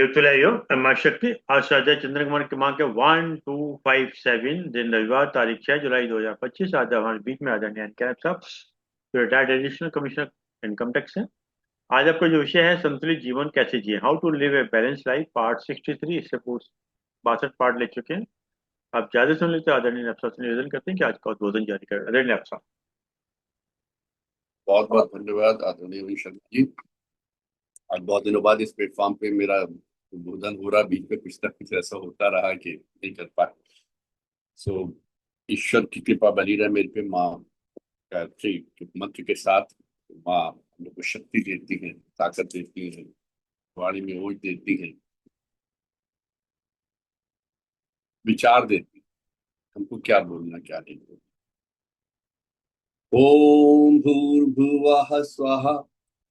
देवतुलाइयो माँ शक्ति। आज साजा चंद्र कुमार क्रमांक है 1257, दिन रविवार, तारीख 6 जुलाई 2025। आज हमारे बीच में आदरणीय कैब साहब जो retired additional commissioner income tax है। आज आपका जो विषय है संतुलित जीवन कैसे जिए, how to live a balance life, part 63। इससे पूर्व 62 पार्ट ले चुके हैं। आप ज्यादा सुन लेते आदरणीय अफसर से निवेदन करते हैं कि आज का उद्बोधन जारी करें। आदरणीय अफसर। बहुत बहुत धन्यवाद आदरणीय विशल जी। आज बहुत दिनों बाद इस प्लेटफॉर्म पे मेरा उद्बोधन हो रहा, बीच में कुछ ना कुछ ऐसा होता रहा कि नहीं कर पाए। सो ईश्वर की कृपा बनी रहे मेरे पे। माँ गायत्री के मंत्र के साथ माँ हम लोग को शक्ति देती है, ताकत देती है, वाणी में ओज देती है, विचार देती है, हमको क्या बोलना क्या नहीं बोलना। ओम भूर्भुवः स्वः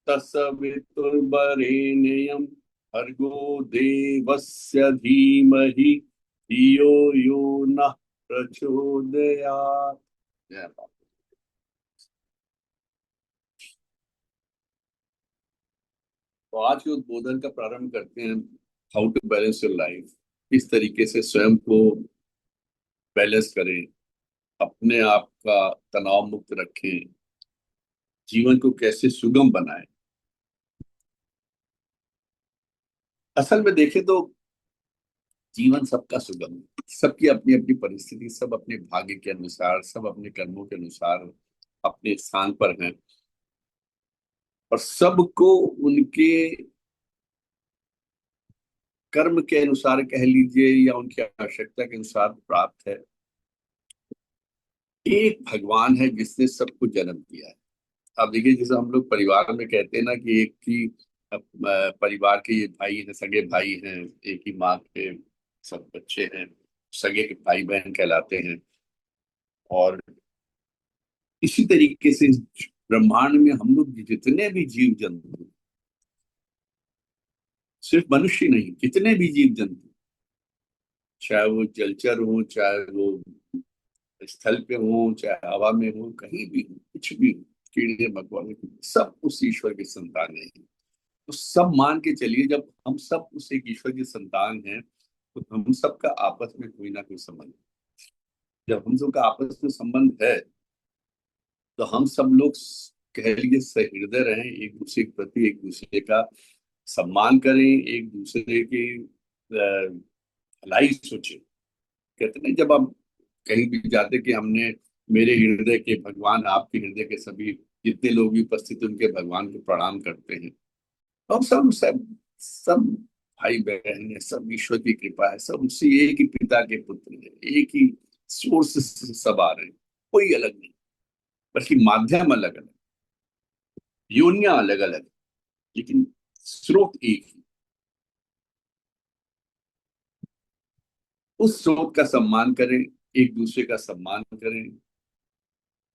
तत्सवितुर्वरेण्यं भर्गो देवस्य धीमहि धियो यो नः प्रचोदयात्। जय बाबा। तो आज के उद्बोधन का प्रारंभ करते हैं। How to balance your life, किस तरीके से स्वयं को बैलेंस करें, अपने आप का तनाव मुक्त रखें, जीवन को कैसे सुगम बनाएं। असल में देखें तो जीवन सबका सुगम है। सबकी अपनी अपनी परिस्थिति, सब अपने भाग्य के अनुसार, सब अपने कर्मों के अनुसार अपने स्थान पर हैं, और सबको उनके कर्म के अनुसार कह लीजिए या उनकी आवश्यकता के अनुसार प्राप्त है। एक भगवान है जिसने सबको जन्म दिया है। आप देखिए, जैसे हम लोग परिवार में कहते हैं ना कि एक ही परिवार के ये भाई हैं, सगे भाई हैं, एक ही माँ के सब बच्चे हैं, सगे के भाई बहन कहलाते हैं। और इसी तरीके से इस ब्रह्मांड में हम लोग जितने भी जीव जंतु, सिर्फ मनुष्य नहीं, जितने भी जीव जंतु, चाहे वो जलचर हो, चाहे वो स्थल पे हो, चाहे हवा में हो, कहीं भी हो, कुछ भी हो, कीड़े मकोड़े, सब उस ईश्वर की संतान है। तो सब मान के चलिए, जब हम सब उस एक ईश्वर की संतान हैं, तो हम सबका आपस में कोई ना कोई संबंध है। जब हम सबका आपस में संबंध है, तो हम सब लोग कह लीजिए सहृदय रहें, एक दूसरे के प्रति एक दूसरे का सम्मान करें, एक दूसरे की भलाई सोचें। कहते नहीं, जब आप कहीं भी जाते कि हमने मेरे हृदय के भगवान, आपके हृदय के सभी जितने लोग भी उपस्थित हैं, उनके भगवान को प्रणाम करते हैं। हम सब सब सब भाई बहन है, सब ईश्वर की कृपा है, सब उसी एक ही पिता के पुत्र हैं, एक ही सोर्स से सब आ रहे हैं। कोई अलग नहीं, बल्कि माध्यम अलग अलग, योनियां अलग अलग, लेकिन स्रोत एक ही। उस स्रोत का सम्मान करें, एक दूसरे का सम्मान करें,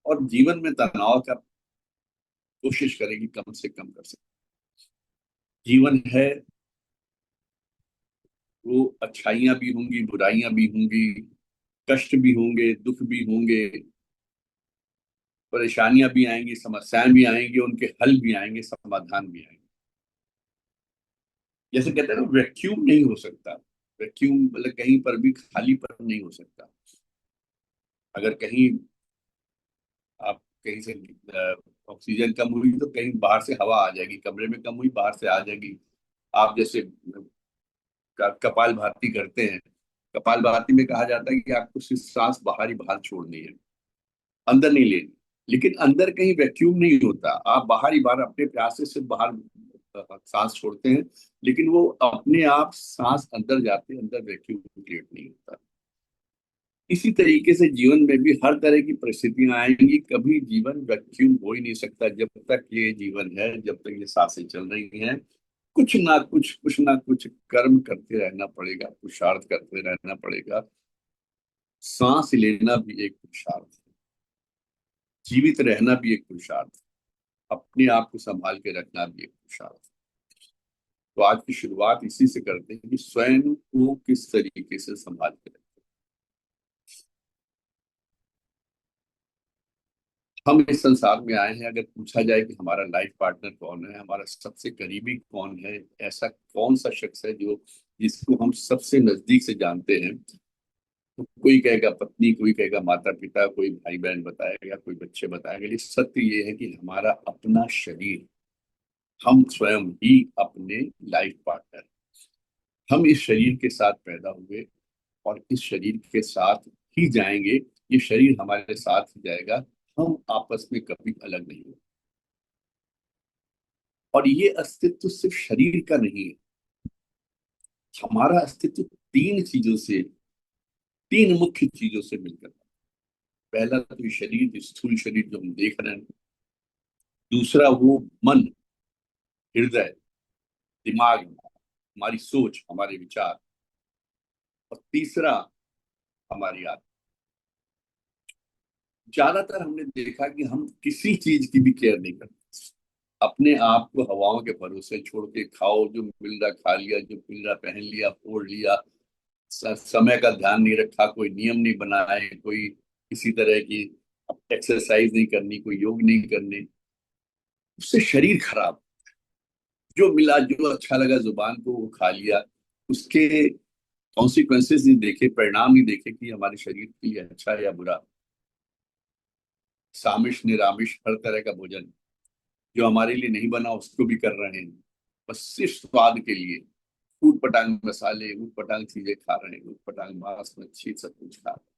और जीवन में तनाव का कोशिश करें कि कम से कम कर सकें। जीवन है, वो अच्छाइयां भी होंगी, बुराइयां भी होंगी, कष्ट भी होंगे, दुख भी होंगे, परेशानियां भी आएंगी, समस्याएं भी आएंगी, उनके हल भी आएंगे, समाधान भी आएंगे। जैसे कहते हैं ना, वैक्यूम नहीं हो सकता। वैक्यूम मतलब कहीं पर भी खाली पर नहीं हो सकता। अगर कहीं आप कहीं से ऑक्सीजन कम हुई तो कहीं बाहर से हवा आ जाएगी, कमरे में कम हुई बाहर से आ जाएगी। आप जैसे कपाल भाती करते हैं, कपाल भाती में कहा जाता है कि आपको सिर्फ सांस बाहर ही बाहर छोड़नी है, अंदर नहीं लेनी। लेकिन अंदर कहीं वैक्यूम नहीं होता, आप बाहर ही बाहर अपने प्यास से सिर्फ बाहर सांस छोड़ते हैं, लेकिन वो अपने आप सांस अंदर जाते हैं, अंदर वैक्यूम क्रिएट नहीं होता। इसी तरीके से जीवन में भी हर तरह की परिस्थितियां आएंगी, कभी जीवन वैक्यूम हो ही नहीं सकता। जब तक ये जीवन है, जब तक ये सांसें चल रही हैं, कुछ ना कुछ कर्म करते रहना पड़ेगा, पुरुषार्थ करते रहना पड़ेगा। सांस लेना भी एक पुरुषार्थ है, जीवित रहना भी एक पुरुषार्थ है, अपने आप को संभाल के रखना भी एक पुरुषार्थ है। तो आज की शुरुआत इसी से करते हैं कि स्वयं को किस तरीके से संभाल के रखें। हम इस संसार में आए हैं, अगर पूछा जाए कि हमारा लाइफ पार्टनर कौन है, हमारा सबसे करीबी कौन है, ऐसा कौन सा शख्स है जो जिसको हम सबसे नजदीक से जानते हैं, तो कोई कहेगा पत्नी, कोई कहेगा माता पिता, कोई भाई बहन बताएगा, कोई बच्चे बताएगा। लेकिन सत्य ये है कि हमारा अपना शरीर, हम स्वयं ही अपने लाइफ पार्टनर। हम इस शरीर के साथ पैदा हुए और इस शरीर के साथ ही जाएंगे। ये शरीर हमारे साथ ही जाएगा, हम आपस में कभी अलग नहीं होंगे। और ये अस्तित्व सिर्फ शरीर का नहीं है, हमारा अस्तित्व तीन चीजों से, तीन मुख्य चीजों से मिलकर। पहला तो ये शरीर, स्थूल शरीर जो हम देख रहे हैं। दूसरा वो मन, हृदय, दिमाग, हमारी सोच, हमारे विचार। और तीसरा हमारी आत्मा। ज्यादातर हमने देखा कि हम किसी चीज की भी केयर नहीं करते, अपने आप को हवाओं के भरोसे छोड़ के, खाओ जो मिल रहा खा लिया, जो मिल रहा पहन लिया, ओढ़ लिया। समय का ध्यान नहीं रखा, कोई नियम नहीं बनाए, कोई किसी तरह की एक्सरसाइज नहीं करनी, कोई योग नहीं करने। उससे शरीर खराब, जो मिला जो अच्छा लगा जुबान को वो खा लिया, उसके कॉन्सिक्वेंसेस नहीं देखे, परिणाम नहीं देखे कि हमारे शरीर के लिए अच्छा है या बुरा। सामिश निरामिष हर तरह का भोजन जो हमारे लिए नहीं बना उसको भी कर रहे हैं, बस सिर्फ स्वाद के लिए। ऊट पटांग मसाले, ऊट पटांग चीजें खा रहे हैं, ऊट पटांग मांस मच्छी सब कुछ खा रहे हैं।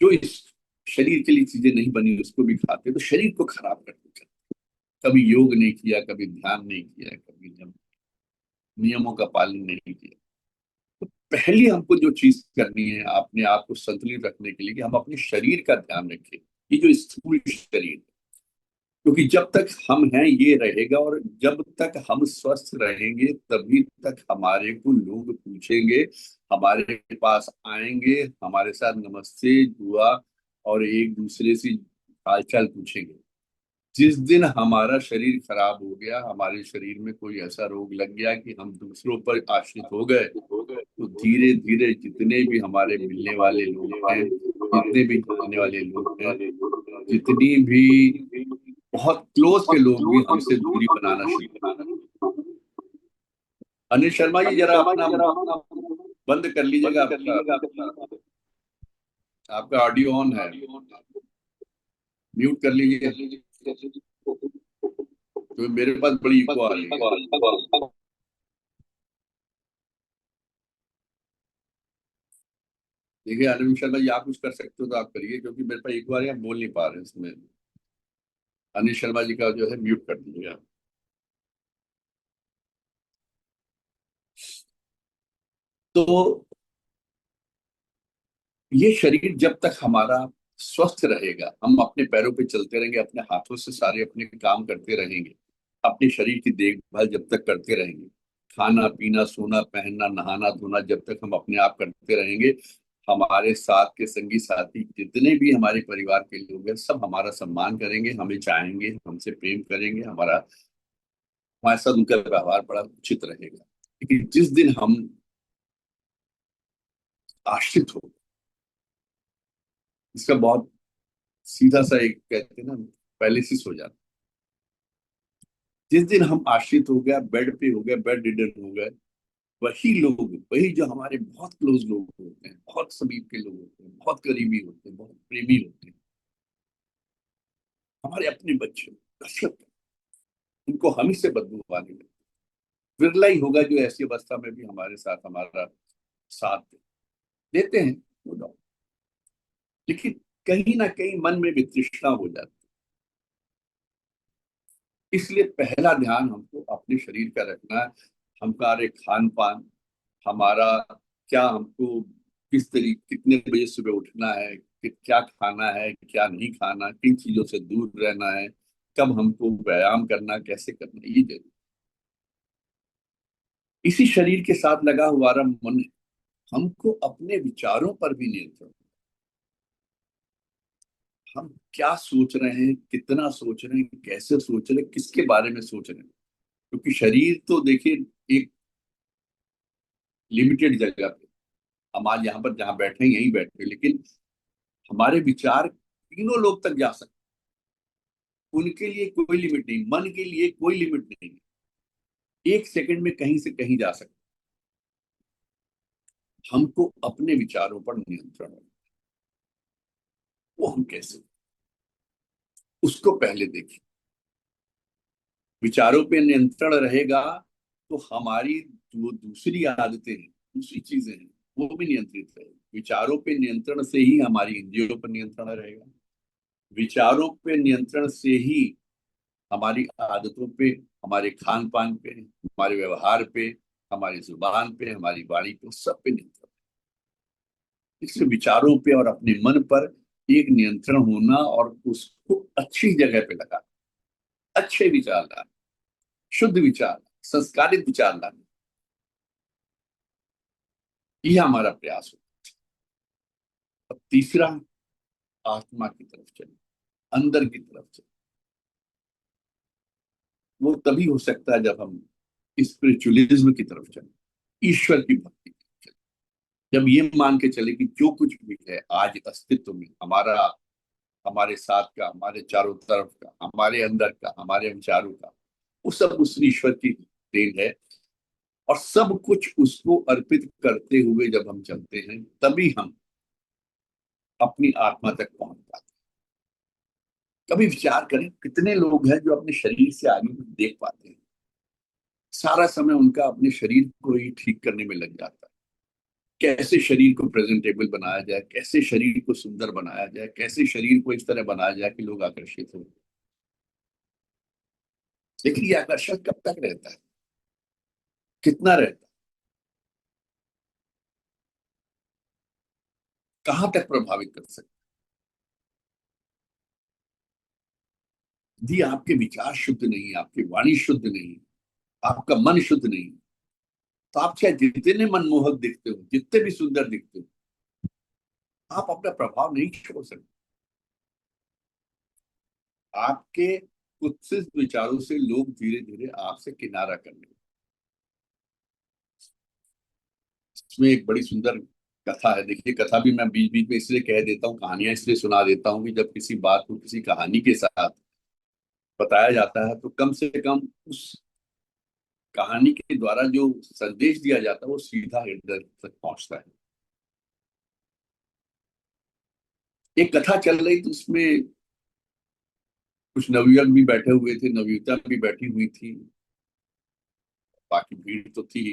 जो इस शरीर के लिए चीजें नहीं बनी उसको भी खाते, तो शरीर को खराब करते चलते। कभी योग नहीं किया, कभी ध्यान नहीं किया, कभी नियमों का पालन नहीं किया। तो पहली हमको जो चीज करनी है अपने आप को संतुलित रखने के लिए, कि हम अपने शरीर का ध्यान रखें। ये जो स्थूल शरीर, क्योंकि जब तक हम हैं ये रहेगा, और जब तक हम स्वस्थ रहेंगे तभी तक हमारे को लोग पूछेंगे, हमारे पास आएंगे, हमारे साथ नमस्ते दुआ और एक दूसरे से हालचाल पूछेंगे। जिस दिन हमारा शरीर खराब हो गया, हमारे शरीर में कोई ऐसा रोग लग गया कि हम दूसरों पर आश्रित हो गए, तो धीरे धीरे जितने भी हमारे मिलने वाले लोग हैं, जितने भी जानने वाले लोग हैं, जितनी भी बहुत क्लोज के लोग भी हमसे दूरी बनाना शुरू। अनिल शर्मा जी जरा अपना बंद कर लीजिएगा, आपका आपका ऑडियो ऑन है, म्यूट कर लीजिए, तो मेरे पास बड़ी इको आ रही है। देखिए अनिल शर्मा जी, आप कुछ कर सकते हो तो आप करिए, क्योंकि मेरे पास इको आ रही है, हम बोल नहीं पा रहे हैं इसमें। अनिल शर्मा जी का जो है म्यूट कर दीजिएगा। तो ये शरीर जब तक हमारा स्वस्थ रहेगा, हम अपने पैरों पे चलते रहेंगे, अपने हाथों से सारे अपने काम करते रहेंगे, अपने शरीर की देखभाल जब तक करते रहेंगे, खाना पीना सोना पहनना नहाना धोना जब तक हम अपने आप करते रहेंगे, हमारे साथ के संगी साथी जितने भी हमारे परिवार के लोग हैं सब हमारा सम्मान करेंगे, हमें चाहेंगे, हमसे प्रेम करेंगे, हमारे साथ उनका व्यवहार बड़ा उचित रहेगा। लेकिन जिस दिन हम आश्रित हो, इसका बहुत सीधा सा एक कहते हैं ना, पैलिसिस हो जाता। जिस दिन हम आश्रित हो गया, बेड पे हो गए, बेड रिडन हो गए, वही लोग, वही जो हमारे बहुत क्लोज लोग होते हैं, बहुत समीप के लोग होते हैं, बहुत करीबी होते हैं, बहुत प्रेमी होते हैं, हमारे अपने बच्चे, नफरत, उनको हम ही से बदबू आने लगे। विरला ही होगा जो ऐसी अवस्था में भी हमारे साथ हमारा साथ देते हैं, no doubt। लेकिन कहीं ना कहीं मन में वितृष्णा हो जाती है। इसलिए पहला ध्यान हमको अपने शरीर का रखना है। हमारे खान पान, हमारा क्या, हमको किस तरीके, कितने बजे सुबह उठना है, कि क्या खाना है क्या नहीं खाना, किन चीजों से दूर रहना है, कब हमको व्यायाम करना, कैसे करना, ये जरूर। इसी शरीर के साथ लगा हुआ हमारा मन हमको अपने विचारों पर भी नियंत्रण, हम क्या सोच रहे हैं, कितना सोच रहे हैं, कैसे सोच रहे हैं, किसके बारे में सोच रहे हैं। क्योंकि शरीर तो देखिए एक लिमिटेड जगह पे, हम आज यहाँ पर जहाँ बैठे हैं यहीं बैठे हैं, लेकिन हमारे विचार तीनों लोग तक जा सकते उनके लिए कोई लिमिट नहीं, मन के लिए कोई लिमिट नहीं। एक सेकंड में कहीं से कहीं जा सकते। हमको अपने विचारों पर नियंत्रण है। वो हम कैसे, उसको पहले देखिए। विचारों पे नियंत्रण रहेगा तो हमारी जो दूसरी आदतें हैं, दूसरी चीजें हैं, वो भी नियंत्रित रहेगी। विचारों पे नियंत्रण से ही हमारी इंद्रियों पर नियंत्रण रहेगा। विचारों पे नियंत्रण से ही हमारी आदतों पे, हमारे खान पान पे, हमारे व्यवहार पे, हमारी जुबान पे, हमारी वाणी पे, सब पे नियंत्रण। इसलिए विचारों पे और अपने मन पर एक नियंत्रण होना और उसको अच्छी जगह पे लगा, अच्छे विचार लाना, शुद्ध विचार, संस्कारित विचार लाना, यह हमारा प्रयास हो। अब तीसरा, आत्मा की तरफ चले, अंदर की तरफ चले। वो तभी हो सकता है जब हम स्पिरिचुअलिज्म की तरफ चले, ईश्वर की भक्ति की तरफ चले। जब ये मान के चले कि जो कुछ भी है आज अस्तित्व में हमारा, हमारे साथ का, हमारे चारों तरफ का, हमारे अंदर का, हमारे विचारों का, वो सब उस ईश्वर की देन है। और सब कुछ उसको अर्पित करते हुए जब हम चलते हैं तभी हम अपनी आत्मा तक पहुंच पाते हैं। कभी विचार करें कितने लोग हैं जो अपने शरीर से आगे नहीं देख पाते हैं। सारा समय उनका अपने शरीर को ही ठीक करने में लग जाता है। कैसे शरीर को प्रेजेंटेबल बनाया जाए, कैसे शरीर को सुंदर बनाया जाए, कैसे शरीर को इस तरह बनाया जाए कि लोग आकर्षित हो। लेकिन ये आकर्षण कब तक रहता है, कितना रहता है, कहाँ तक प्रभावित कर सकता है। यदि आपके विचार शुद्ध नहीं, आपकी वाणी शुद्ध नहीं, आपका मन शुद्ध नहीं, तो आप चाहे जितने मनमोहक दिखते हो, जितने भी सुंदर दिखते हो, आप अपना प्रभाव नहीं छोड़ सकते। आपके कुत्सित विचारों से लोग धीरे धीरे आपसे किनारा करने लगते। इसमें एक बड़ी सुंदर कथा है। देखिए, कथा भी मैं बीच बीच में इसलिए कह देता हूँ, कहानियां इसलिए सुना देता हूँ कि जब किसी बात को किसी कहानी के साथ बताया जाता है तो कम से कम उस कहानी के द्वारा जो संदेश दिया जाता है वो सीधा हृदय तक पहुंचता है। एक कथा चल रही थी, उसमें कुछ नवयुवक भी बैठे हुए थे, नवयुवतियां भी बैठी हुई थी, बाकी भीड़ तो थी।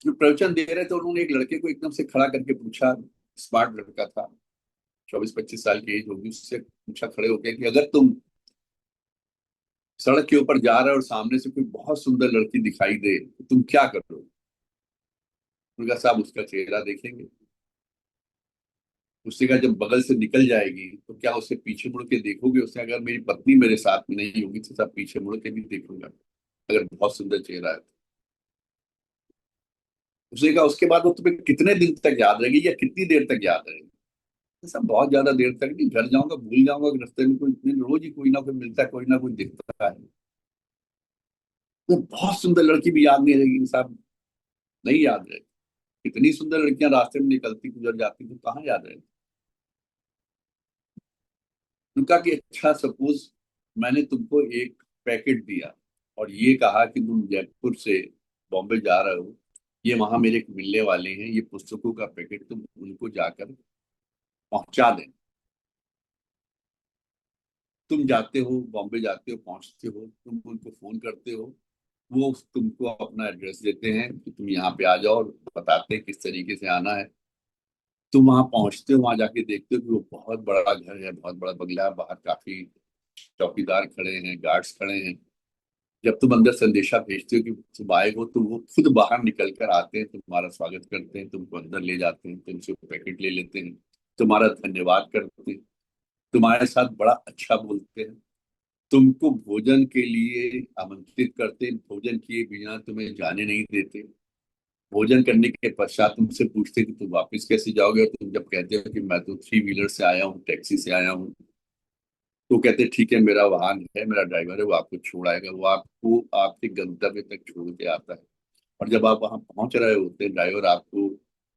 जो प्रवचन दे रहे थे उन्होंने एक लड़के को एकदम से खड़ा करके पूछा, स्मार्ट लड़का था, 24-25 साल की एज होगी, उससे पूछा खड़े होकर कि अगर तुम सड़क के ऊपर जा रहे हो और सामने से कोई बहुत सुंदर लड़की दिखाई दे तो तुम क्या करोगे। उनका साहब उसका चेहरा देखेंगे। उससे कहा जब बगल से निकल जाएगी तो क्या उसे पीछे मुड़ के देखोगे। उसने अगर मेरी पत्नी मेरे साथ में नहीं होगी तो सब पीछे मुड़ के भी देखूंगा, अगर बहुत सुंदर चेहरा है। उसने कहा उसके बाद वो तुम्हें कितने दिन तक याद रहेगी या कितनी देर तक याद रहेगी। सब बहुत ज्यादा देर तक नहीं, घर जाऊंगा भूल जाऊंगा कि रास्ते में कोई रोज ही कोई ना कोई मिलता है, कोई ना कोई दिखता है। तो बहुत सुंदर लड़की भी याद नहीं रहेगी साहब, नहीं याद रहेगी। कितनी सुंदर लड़कियां रास्ते में निकलती गुजर जाती तो कहाँ याद रहेगी। उनका कि अच्छा सपोज मैंने तुमको एक पैकेट दिया और ये कहा कि तुम जयपुर से बॉम्बे जा रहे हो, ये वहां मेरे मिलने वाले हैं, ये पुस्तकों का पैकेट तुम उनको जाकर पहुंचा दें। तुम जाते हो बॉम्बे, जाते हो, पहुंचते हो, तुम उनको फोन करते हो, वो तुमको अपना एड्रेस देते हैं कि तुम यहाँ पे आ जाओ, और बताते हैं किस तरीके से आना है। तुम वहां पहुंचते हो, वहां जाके देखते हो कि वो बहुत बड़ा घर है, बहुत बड़ा बंगला है, बाहर काफी चौकीदार खड़े हैं, गार्ड्स खड़े हैं। जब तुम अंदर संदेशा भेजते हो कि तुम आए हो तो वो खुद बाहर निकल कर आते हैं, तुम्हारा स्वागत करते हैं, तुमको अंदर ले जाते हैं, तुमसे पैकेट ले लेते हैं, तुम्हारा धन्यवाद करते हैं, तुम्हारे साथ बड़ा अच्छा बोलते हैं, तुमको भोजन के लिए आमंत्रित करते हैं, भोजन किए बिना तुम्हें जाने नहीं देते। भोजन करने के पश्चात तुमसे पूछते कि तुम वापस कैसे जाओगे, और तुम जब कहते हो कि मैं तो 3 व्हीलर से आया हूँ, टैक्सी से आया हूँ, तो कहते हैं ठीक है, मेरा वाहन है, मेरा ड्राइवर है, वो आपको छोड़ आएगा, वो आपको आपके गंतव्य तक छोड़ के आता है। और जब आप वहां पहुंच रहे होते हैं, ड्राइवर आपको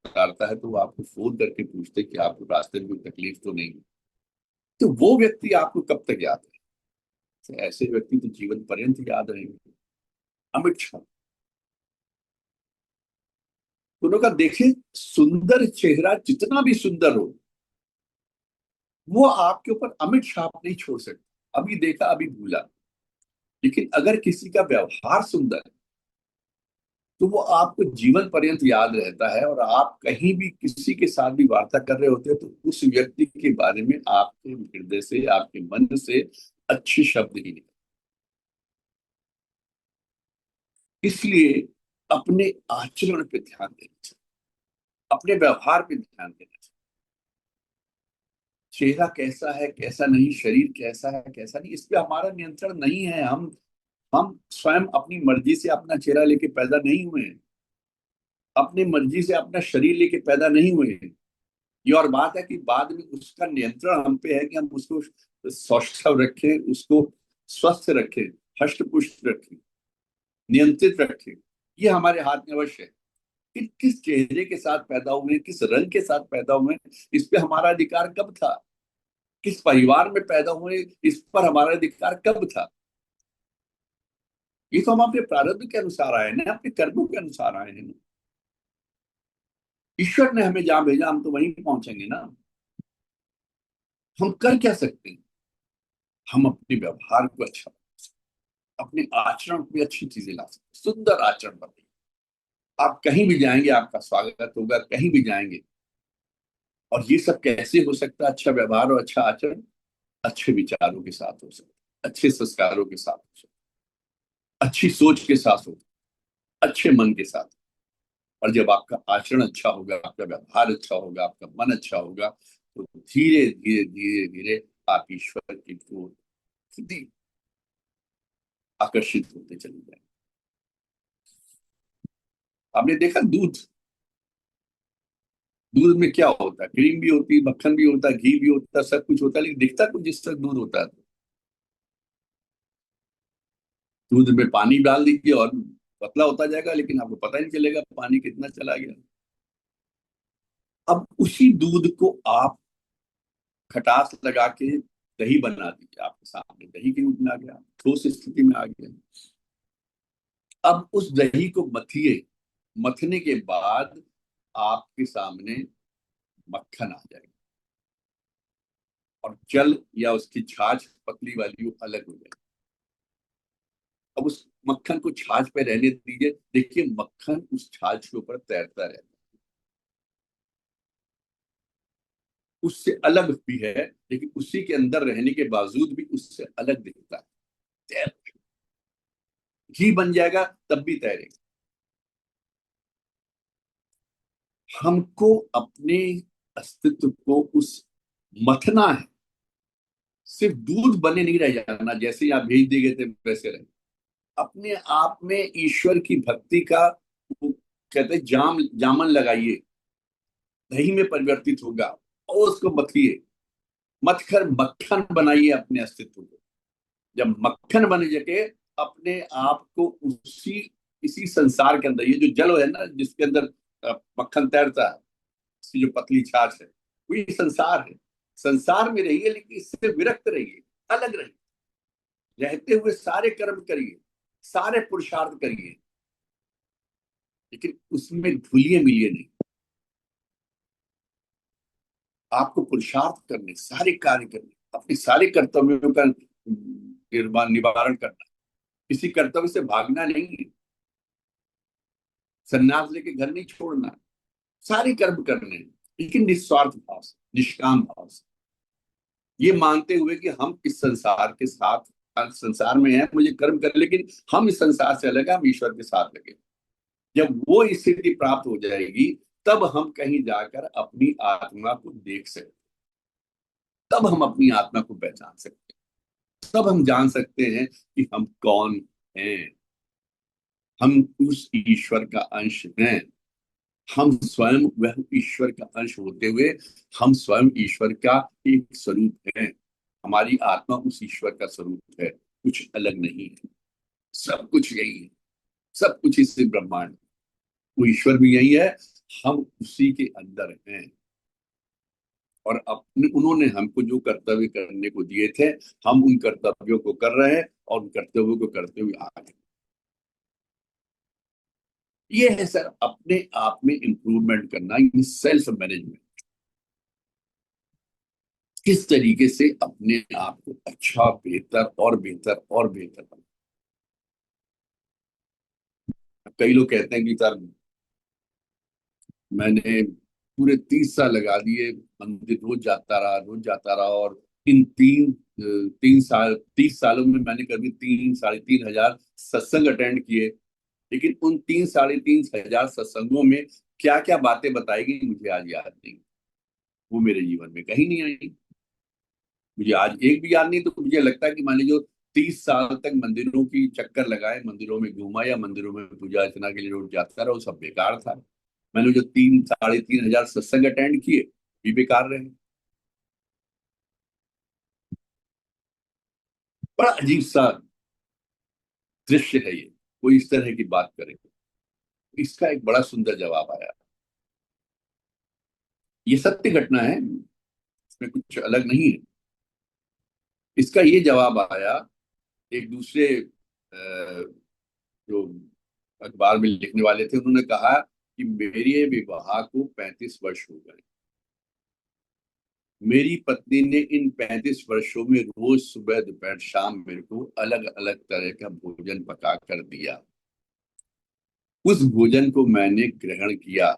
उतारता है तो वो आपको फोन करके पूछते हैं कि आपको रास्ते में कोई तकलीफ तो नहीं। तो वो व्यक्ति आपको कब तक याद है? ऐसे व्यक्ति तो जीवन पर्यंत याद रहेंगे। अमित शाह, दोनों का देखिए, सुंदर चेहरा जितना भी सुंदर हो, वो आपके ऊपर अमिट छाप नहीं छोड़ सकता। अभी देखा अभी भूला। लेकिन अगर किसी का व्यवहार सुंदर है, तो वो आपको जीवन पर्यंत याद रहता है। और आप कहीं भी किसी के साथ भी वार्ता कर रहे होते हैं, तो उस व्यक्ति के बारे में आपके हृदय से, आपके मन से अच्छे शब्द ही निकलते। इसलिए अपने आचरण पे ध्यान देना चाहिए, अपने व्यवहार पे ध्यान देना चाहिए। चेहरा कैसा है कैसा नहीं, शरीर कैसा है कैसा नहीं, इस पे हमारा नियंत्रण नहीं है। हम स्वयं अपनी मर्जी से अपना चेहरा लेके पैदा नहीं हुए हैं, अपनी मर्जी से अपना शरीर लेके पैदा नहीं हुए हैं। ये और बात है कि बाद में उसका नियंत्रण हम पे है कि हम उसको सौष्ठव रखें, उसको स्वस्थ रखें, हष्ट पुष्ट रखें, नियंत्रित रखें। ये हमारे हाथ में अवश्य है कि किस चेहरे के साथ पैदा हुए, किस रंग के साथ पैदा हुए, इस पे हमारा अधिकार कब था। किस परिवार में पैदा हुए, इस पर हमारा अधिकार कब था। ये तो हम अपने प्रारब्ध के अनुसार आए ना, अपने कर्मों के अनुसार आए हैं। ईश्वर ने हमें जहां भेजा, हम तो वहीं पहुंचेंगे ना। हम कर क्या सकते हैं? हम अपने व्यवहार को अच्छा, अपने आचरण में अच्छी चीजें ला सकते, सुंदर आचरण बनाइए। आप कहीं भी जाएंगे आपका स्वागत होगा, कहीं भी जाएंगे। और ये सब कैसे हो सकता है? अच्छा व्यवहार और अच्छा आचरण अच्छे विचारों के साथ हो सकता है, अच्छे संस्कारों के साथ हो सकता है, अच्छी सोच के साथ हो, अच्छे मन के साथ। और जब आपका आचरण अच्छा होगा, आपका व्यवहार अच्छा होगा, आपका मन अच्छा होगा, तो धीरे धीरे धीरे धीरे आप ईश्वर की ओर खुद ही आकर्षित होते चले जाएंगे। आपने देखा दूध, दूध में क्या होता है? क्रीम भी होती है, मक्खन भी होता है, घी भी होता है, सब कुछ होता है, लेकिन दिखता कुछ जिस तरह दूध होता है। दूध में पानी डाल दीजिए और पतला होता जाएगा, लेकिन आपको पता ही नहीं चलेगा पानी कितना चला गया। अब उसी दूध को आप खटास लगा के दही बना दीजिए, आपके सामने दही के रूप में आ गया, ठोस स्थिति में आ गया। अब उस दही को मथिए, मथने के बाद आपके सामने मक्खन आ जाएगा, और जल या उसकी छाछ पतली वाली वो अलग हो जाएगी। अब उस मक्खन को छाछ पे रहने दीजिए, देखिए मक्खन उस छाछ के ऊपर तैरता रहता है। उससे अलग भी है, लेकिन उसी के अंदर रहने के बावजूद भी उससे अलग दिखता है। तैर, घी बन जाएगा तब भी तैरेगा। हमको अपने अस्तित्व को उस मथना है। सिर्फ दूध बने नहीं रह जाना, जैसे ही आप भेज दिए गए थे वैसे रहे। अपने आप में ईश्वर की भक्ति का वो कहते हैं जामन लगाइए, दही में परिवर्तित होगा। और उसको मथिए, मथ कर मक्खन बनाइए अपने अस्तित्व को। जब मक्खन बन जाके अपने आप को उसी इसी संसार के अंदर, ये जो जल है ना जिसके अंदर मक्खन तैरता है, इसकी जो पतली छाछ है, वही संसार है। संसार में रहिए, लेकिन इससे विरक्त रहिए, अलग रहिए। रहते हुए सारे कर्म करिए, सारे पुरुषार्थ करिए, लेकिन उसमें घुलिए मिलिए नहीं। आपको पुरुषार्थ करने, सारे कार्य करने, अपने सारे कर्तव्यों का निर्माण निवारण करना, किसी कर्तव्य से भागना नहीं है। संन्यास लेके घर नहीं छोड़ना, सारे कर्म करने हैं, लेकिन निस्वार्थ भाव से, निष्काम भाव से, ये मानते हुए कि हम इस संसार के साथ, संसार में है, मुझे कर्म कर, लेकिन हम इस संसार से अलग है, हम ईश्वर के साथ लगे। जब वो स्थिति प्राप्त हो जाएगी, तब हम कहीं जाकर अपनी आत्मा को देख सकते, तब हम अपनी आत्मा को पहचान सकते, तब हम जान सकते हैं कि हम कौन हैं। हम उस ईश्वर का अंश हैं। हम स्वयं वह ईश्वर का अंश होते हुए हम स्वयं ईश्वर का एक स्वरूप हैं। हमारी आत्मा उस ईश्वर का स्वरूप है, कुछ अलग नहीं है। सब कुछ यही है, सब कुछ इससे ब्रह्मांड, वो ईश्वर भी यही है, हम उसी के अंदर हैं। और अपने उन्होंने हमको जो कर्तव्य करने को दिए थे, हम उन कर्तव्यों को कर रहे हैं और उन कर्तव्यों को करते हुए आगे। ये है सर अपने आप में इंप्रूवमेंट करना, ये सेल्फ मैनेजमेंट। किस तरीके से अपने आप को अच्छा, बेहतर और बेहतर और बेहतर बना। कई लोग कहते हैं कि सर मैंने पूरे 30 साल लगा दिए, मंदिर रोज जाता रहा और इन 3 साल 30 सालों में मैंने कभी 3 साढ़े 3 हजार सत्संग अटेंड किए, लेकिन उन 3 साढ़े 3 हजार सत्संगों में क्या क्या बातें बताई गई मुझे आज याद नहीं। वो मेरे जीवन में कहीं नहीं आई। मुझे आज एक भी याद नहीं। तो मुझे लगता है कि मान लीजिए जो 30 साल तक मंदिरों की चक्कर लगाए, मंदिरों में घूमा या मंदिरों में पूजा अर्चना के लिए रोज जाता रहा, वो सब बेकार था। मैंने जो 3 साढ़े 3 हजार सत्संग अटेंड किए भी बेकार रहे। बड़ा अजीब सा दृश्य है ये, कोई इस तरह की बात करे। इसका एक बड़ा सुंदर जवाब आया। ये सत्य घटना है, इसमें कुछ अलग नहीं है। इसका ये जवाब आया, एक दूसरे जो अखबार में लिखने वाले थे, उन्होंने कहा कि मेरे विवाह को 35 वर्ष हो गए। मेरी पत्नी ने इन 35 वर्षों में रोज सुबह दोपहर शाम मेरे को अलग अलग तरह का भोजन पका कर दिया। उस भोजन को मैंने ग्रहण किया।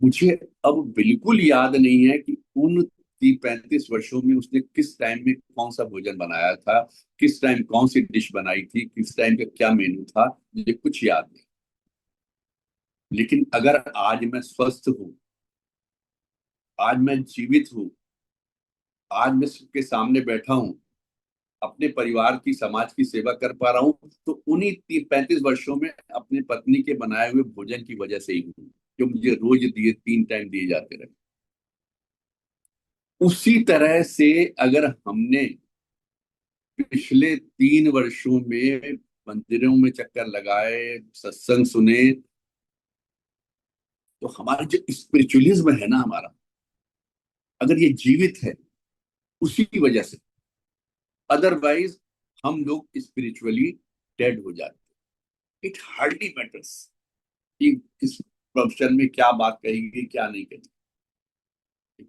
मुझे अब बिल्कुल याद नहीं है कि उन 35 वर्षों में उसने किस टाइम में कौन सा भोजन बनाया था, किस टाइम कौन सी डिश बनाई थी, किस टाइम का क्या मेनू था, मुझे कुछ याद नहीं। लेकिन अगर आज मैं स्वस्थ हूँ, आज मैं जीवित हूँ, आज मैं सबके सामने बैठा हूँ, अपने परिवार की समाज की सेवा कर पा रहा हूँ, तो उन्हीं 35 वर्षों में अपनी पत्नी के बनाए हुए भोजन की वजह से ही हूँ, जो मुझे रोज 3 टाइम दिए जाते रहे। उसी तरह से अगर हमने पिछले 3 वर्षों में मंदिरों में चक्कर लगाए, सत्संग सुने, तो हमारा जो स्पिरिचुअलिज्म है ना हमारा, अगर ये जीवित है उसी की वजह से, अदरवाइज हम लोग स्पिरिचुअली डेड हो जाते। इट हार्डली मैटर्स कि इस प्रोफेशन में क्या बात कही क्या नहीं कही।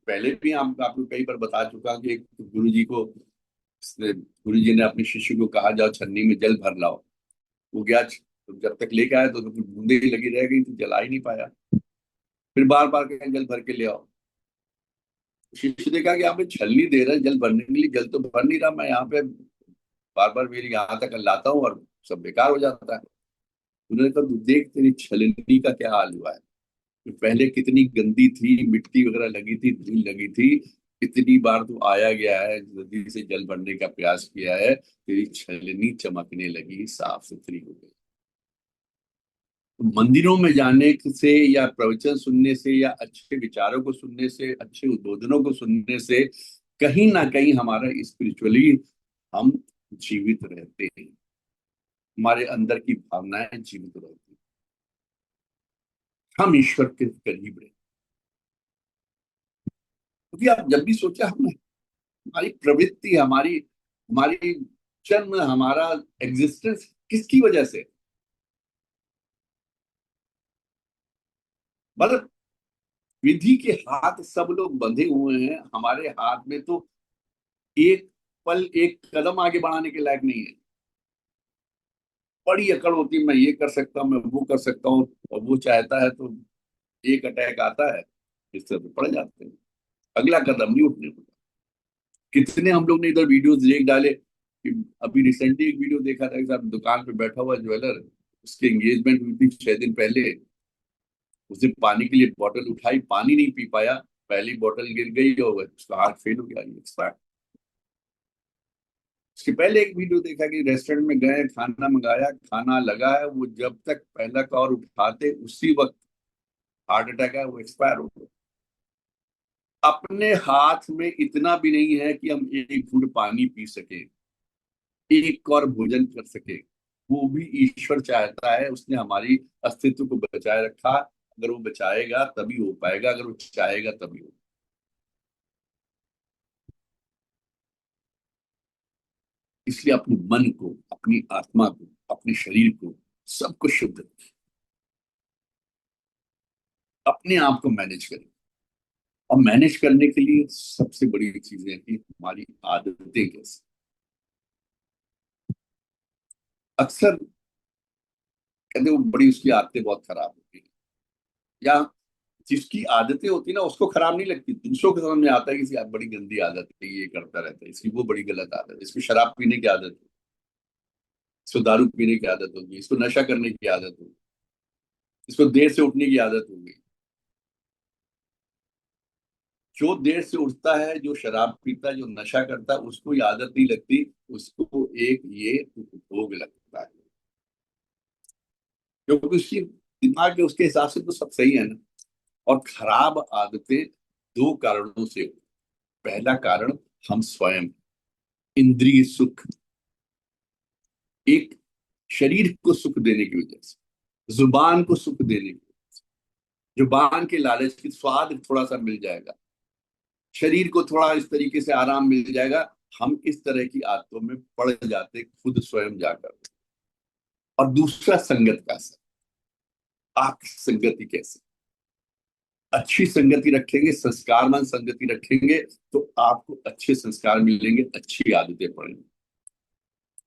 पहले भी हम आपको कई बार बता चुका कि एक गुरु जी ने अपने शिष्य को कहा जाओ छन्नी में जल भर लाओ। वो गया, तो जब तक लेके आया तो बूंदे ही लगी रह गई, तो जला ही नहीं पाया। फिर बार बार कहें जल भर के ले आओ। शिष्य ने कहा कि आप छलनी दे रहे हैं जल भरने के लिए, जल तो भर नहीं रहा, मैं यहाँ पे बार बार मेरी यहाँ तक लाता हूँ और सब बेकार हो जाता है। उन्होंने कहा तू देख तेरी छलनी का क्या हाल हुआ है। तो पहले कितनी गंदी थी, मिट्टी वगैरह लगी थी, धूल लगी थी, इतनी बार तो आया गया है, जल्दी से जल भरने का प्रयास किया है, तेरी छलनी चमकने लगी, साफ सुथरी हो गई। तो मंदिरों में जाने से या प्रवचन सुनने से या अच्छे विचारों को सुनने से, अच्छे उद्बोधनों को सुनने से कहीं ना कहीं हमारा स्पिरिचुअली हम जीवित रहते हैं, हमारे अंदर की भावनाएं जीवित रहती हैं, हम ईश्वर के करीब रहते हैं। क्योंकि आप जब भी सोचा हम, हमारी प्रवृत्ति, हमारी हमारी जन्म, हमारा एग्जिस्टेंस किसकी वजह से, मतलब विधि के हाथ सब लोग बंधे हुए हैं, हमारे हाथ में तो एक पल एक कदम आगे बढ़ाने के लायक नहीं है। बड़ी अकड़ होती है, मैं ये कर सकता हूँ, मैं वो कर सकता हूँ, और वो चाहता है तो एक अटैक आता है, इस तरह पे पड़ जाते हैं, अगला कदम नहीं उठने को। कितने हम लोग ने इधर वीडियोस देख डाले कि अभी रिसेंटली एक वीडियो देखा था कि साहब दुकान पे बैठा हुआ ज्वेलर, उसके एंगेजमेंट हुई थी 6 दिन पहले, उसने पानी के लिए बोतल उठाई, पानी नहीं पी पाया, पहली बोतल गिर गई और उसका हार्ट फेल हो गया, ये एक्सपायर। उसके पहले एक वीडियो देखा कि रेस्टोरेंट में गए, खाना मंगाया, खाना लगा है, वो जब तक पहला कौर उठाते उसी वक्त हार्ट अटैक है, वो एक्सपायर हो गया। अपने हाथ में इतना भी नहीं है कि हम एक घूंट पानी पी सके, एक और भोजन कर सके, वो भी ईश्वर चाहता है, उसने हमारी अस्तित्व को बचाए रखा, अगर वो बचाएगा तभी हो पाएगा, अगर वो चाहेगा तभी हो। इसलिए अपने मन को, अपनी आत्मा को, अपने शरीर को, सबको शुद्ध रखें, अपने आप को मैनेज करें। और मैनेज करने के लिए सबसे बड़ी चीज है कि हमारी आदतें कैसी। अक्सर कहते वो बड़ी उसकी आदतें बहुत खराब होती है, या जिसकी आदतें होती है ना उसको खराब नहीं लगती, दूसरों को समझ में आता है कि इसकी बड़ी गंदी आदत है, ये करता रहता है, इसकी वो बड़ी गलत आदत है, इसको शराब पीने की आदत है, इसको दारू पीने की आदत होगी, इसको नशा करने की आदत होगी, इसको देर से उठने की आदत होगी। जो देर से उठता है, जो शराब पीता है, जो नशा करता है, उसको ये आदत नहीं लगती, उसको एक ये उपभोग लगता है, क्योंकि उसकी दिमाग के उसके हिसाब से तो सब सही है ना। और खराब आदतें दो कारणों से होती। पहला कारण हम स्वयं, इंद्रिय सुख, एक शरीर को सुख देने की वजह से, जुबान को सुख देने की वजह से, जुबान के लालच की स्वाद थोड़ा सा मिल जाएगा, शरीर को थोड़ा इस तरीके से आराम मिल जाएगा, हम इस तरह की आदतों में पड़ जाते खुद स्वयं जाकर। और दूसरा संगत का असर, आपकी संगति कैसे, अच्छी संगति रखेंगे, संस्कारवान संगति रखेंगे, तो आपको अच्छे संस्कार मिलेंगे, अच्छी आदतें पड़ेंगी।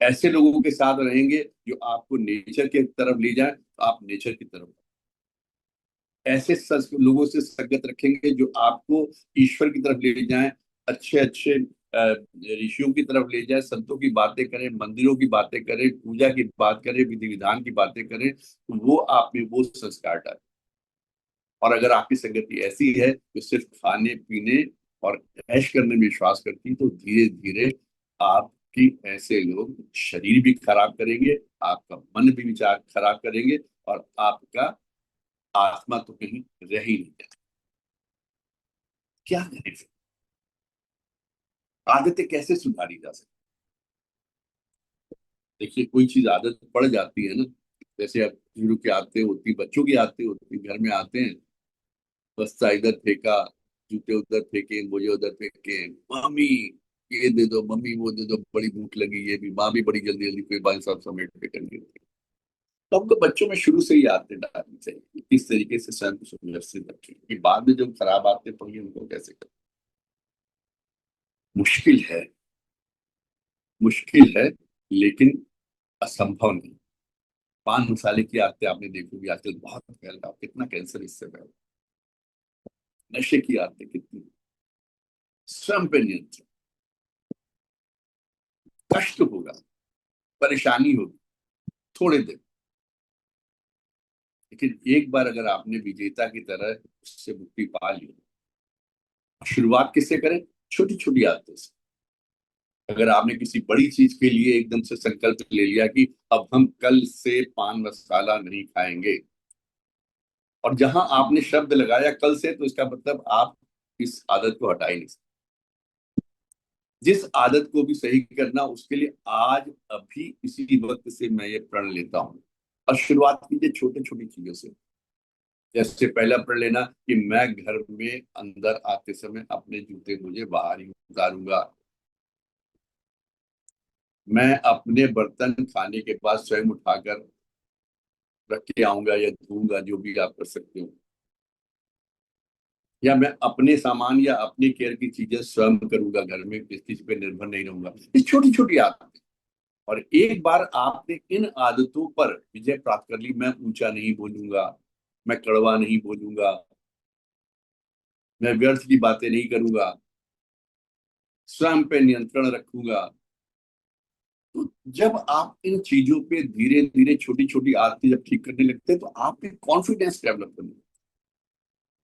ऐसे लोगों के साथ रहेंगे जो आपको नेचर की तरफ ले जाए, तो आप नेचर की तरफ। ऐसे लोगों से संगत रखेंगे जो आपको ईश्वर की तरफ ले जाएं, अच्छे अच्छे ऋषियों की तरफ ले जाए, संतों की बातें करें, मंदिरों की बातें करें, पूजा की बात करें, विधि विधान की बातें करें, तो वो आप में वो संस्कार डालें। और अगर आपकी संगति ऐसी है जो सिर्फ खाने पीने और ऐश करने में विश्वास करती, तो धीरे धीरे आपकी ऐसे लोग शरीर भी खराब करेंगे, आपका मन भी विचार खराब करेंगे, और आपका आत्मा तो कहीं रह ही नहीं जाए। क्या करें फिर? आदतें कैसे सुधारी जा सकती? देखिए, कोई चीज आदत पड़ जाती है ना, जैसे अब शुरू की आदतें होती, बच्चों की आदतें होती, घर में आते हैं, बस्ता इधर फेंका, जूते उधर फेंके, मोजे उधर फेंके, मम्मी ये दे दो, मम्मी वो दे दो, बड़ी भूख लगी, ये भी, माँ भी बड़ी जल्दी जल्दी कोई बाल साहब समेट के कर देती है। तो हमको बच्चों में शुरू से ही आदतें डालनी चाहिए, इस तरीके से स्वयं को सुव्यवस्थित रखें कि बाद में जो खराब आदतें पड़ी उनको कैसे करें। मुश्किल है, मुश्किल है, लेकिन असंभव नहीं। पान मसाले की आदतें आपने देखी होगी, आजकल बहुत फैल रहा है, कितना कैंसर इससे फैल रहा है। नशे की आदतें कितनी, स्वयं पे नियंत्रण। कष्ट होगा, परेशानी होगी थोड़े दिन, लेकिन एक बार अगर आपने विजेता की तरह उससे मुक्ति पा ली, शुरुआत किससे करें? छोटी छोटी आदतों से। अगर आपने किसी बड़ी चीज के लिए एकदम से संकल्प ले लिया कि अब हम कल से पान मसाला नहीं खाएंगे, और जहां आपने शब्द लगाया कल से, तो इसका मतलब आप इस आदत को हटा ही नहीं सकते। जिस आदत को भी सही करना, उसके लिए आज अभी इसी वक्त से मैं ये प्रण लेता हूँ। और शुरुआत कीजिए छोटी छोटी चीजों से। जैसे पहला प्रण लेना कि मैं घर में अंदर आते समय अपने जूते मुझे बाहर ही उतारूंगा, मैं अपने बर्तन खाने के बाद स्वयं उठाकर रख के आऊंगा या धोऊंगा, जो भी आप कर सकते हो, या मैं अपने सामान या अपनी केयर की चीजें स्वयं करूंगा, घर में किसी पे निर्भर नहीं रहूंगा। ये छोटी छोटी आदतें। और एक बार आपने इन आदतों पर विजय प्राप्त कर ली, मैं ऊंचा नहीं बोलूंगा, मैं कड़वा नहीं बोलूंगा, मैं व्यर्थ की बातें नहीं करूंगा, स्वयं पे नियंत्रण रखूंगा। तो जब आप इन चीजों पे धीरे धीरे छोटी छोटी आदतें जब ठीक करने लगते हैं, तो आप एक कॉन्फिडेंस डेवलप करने,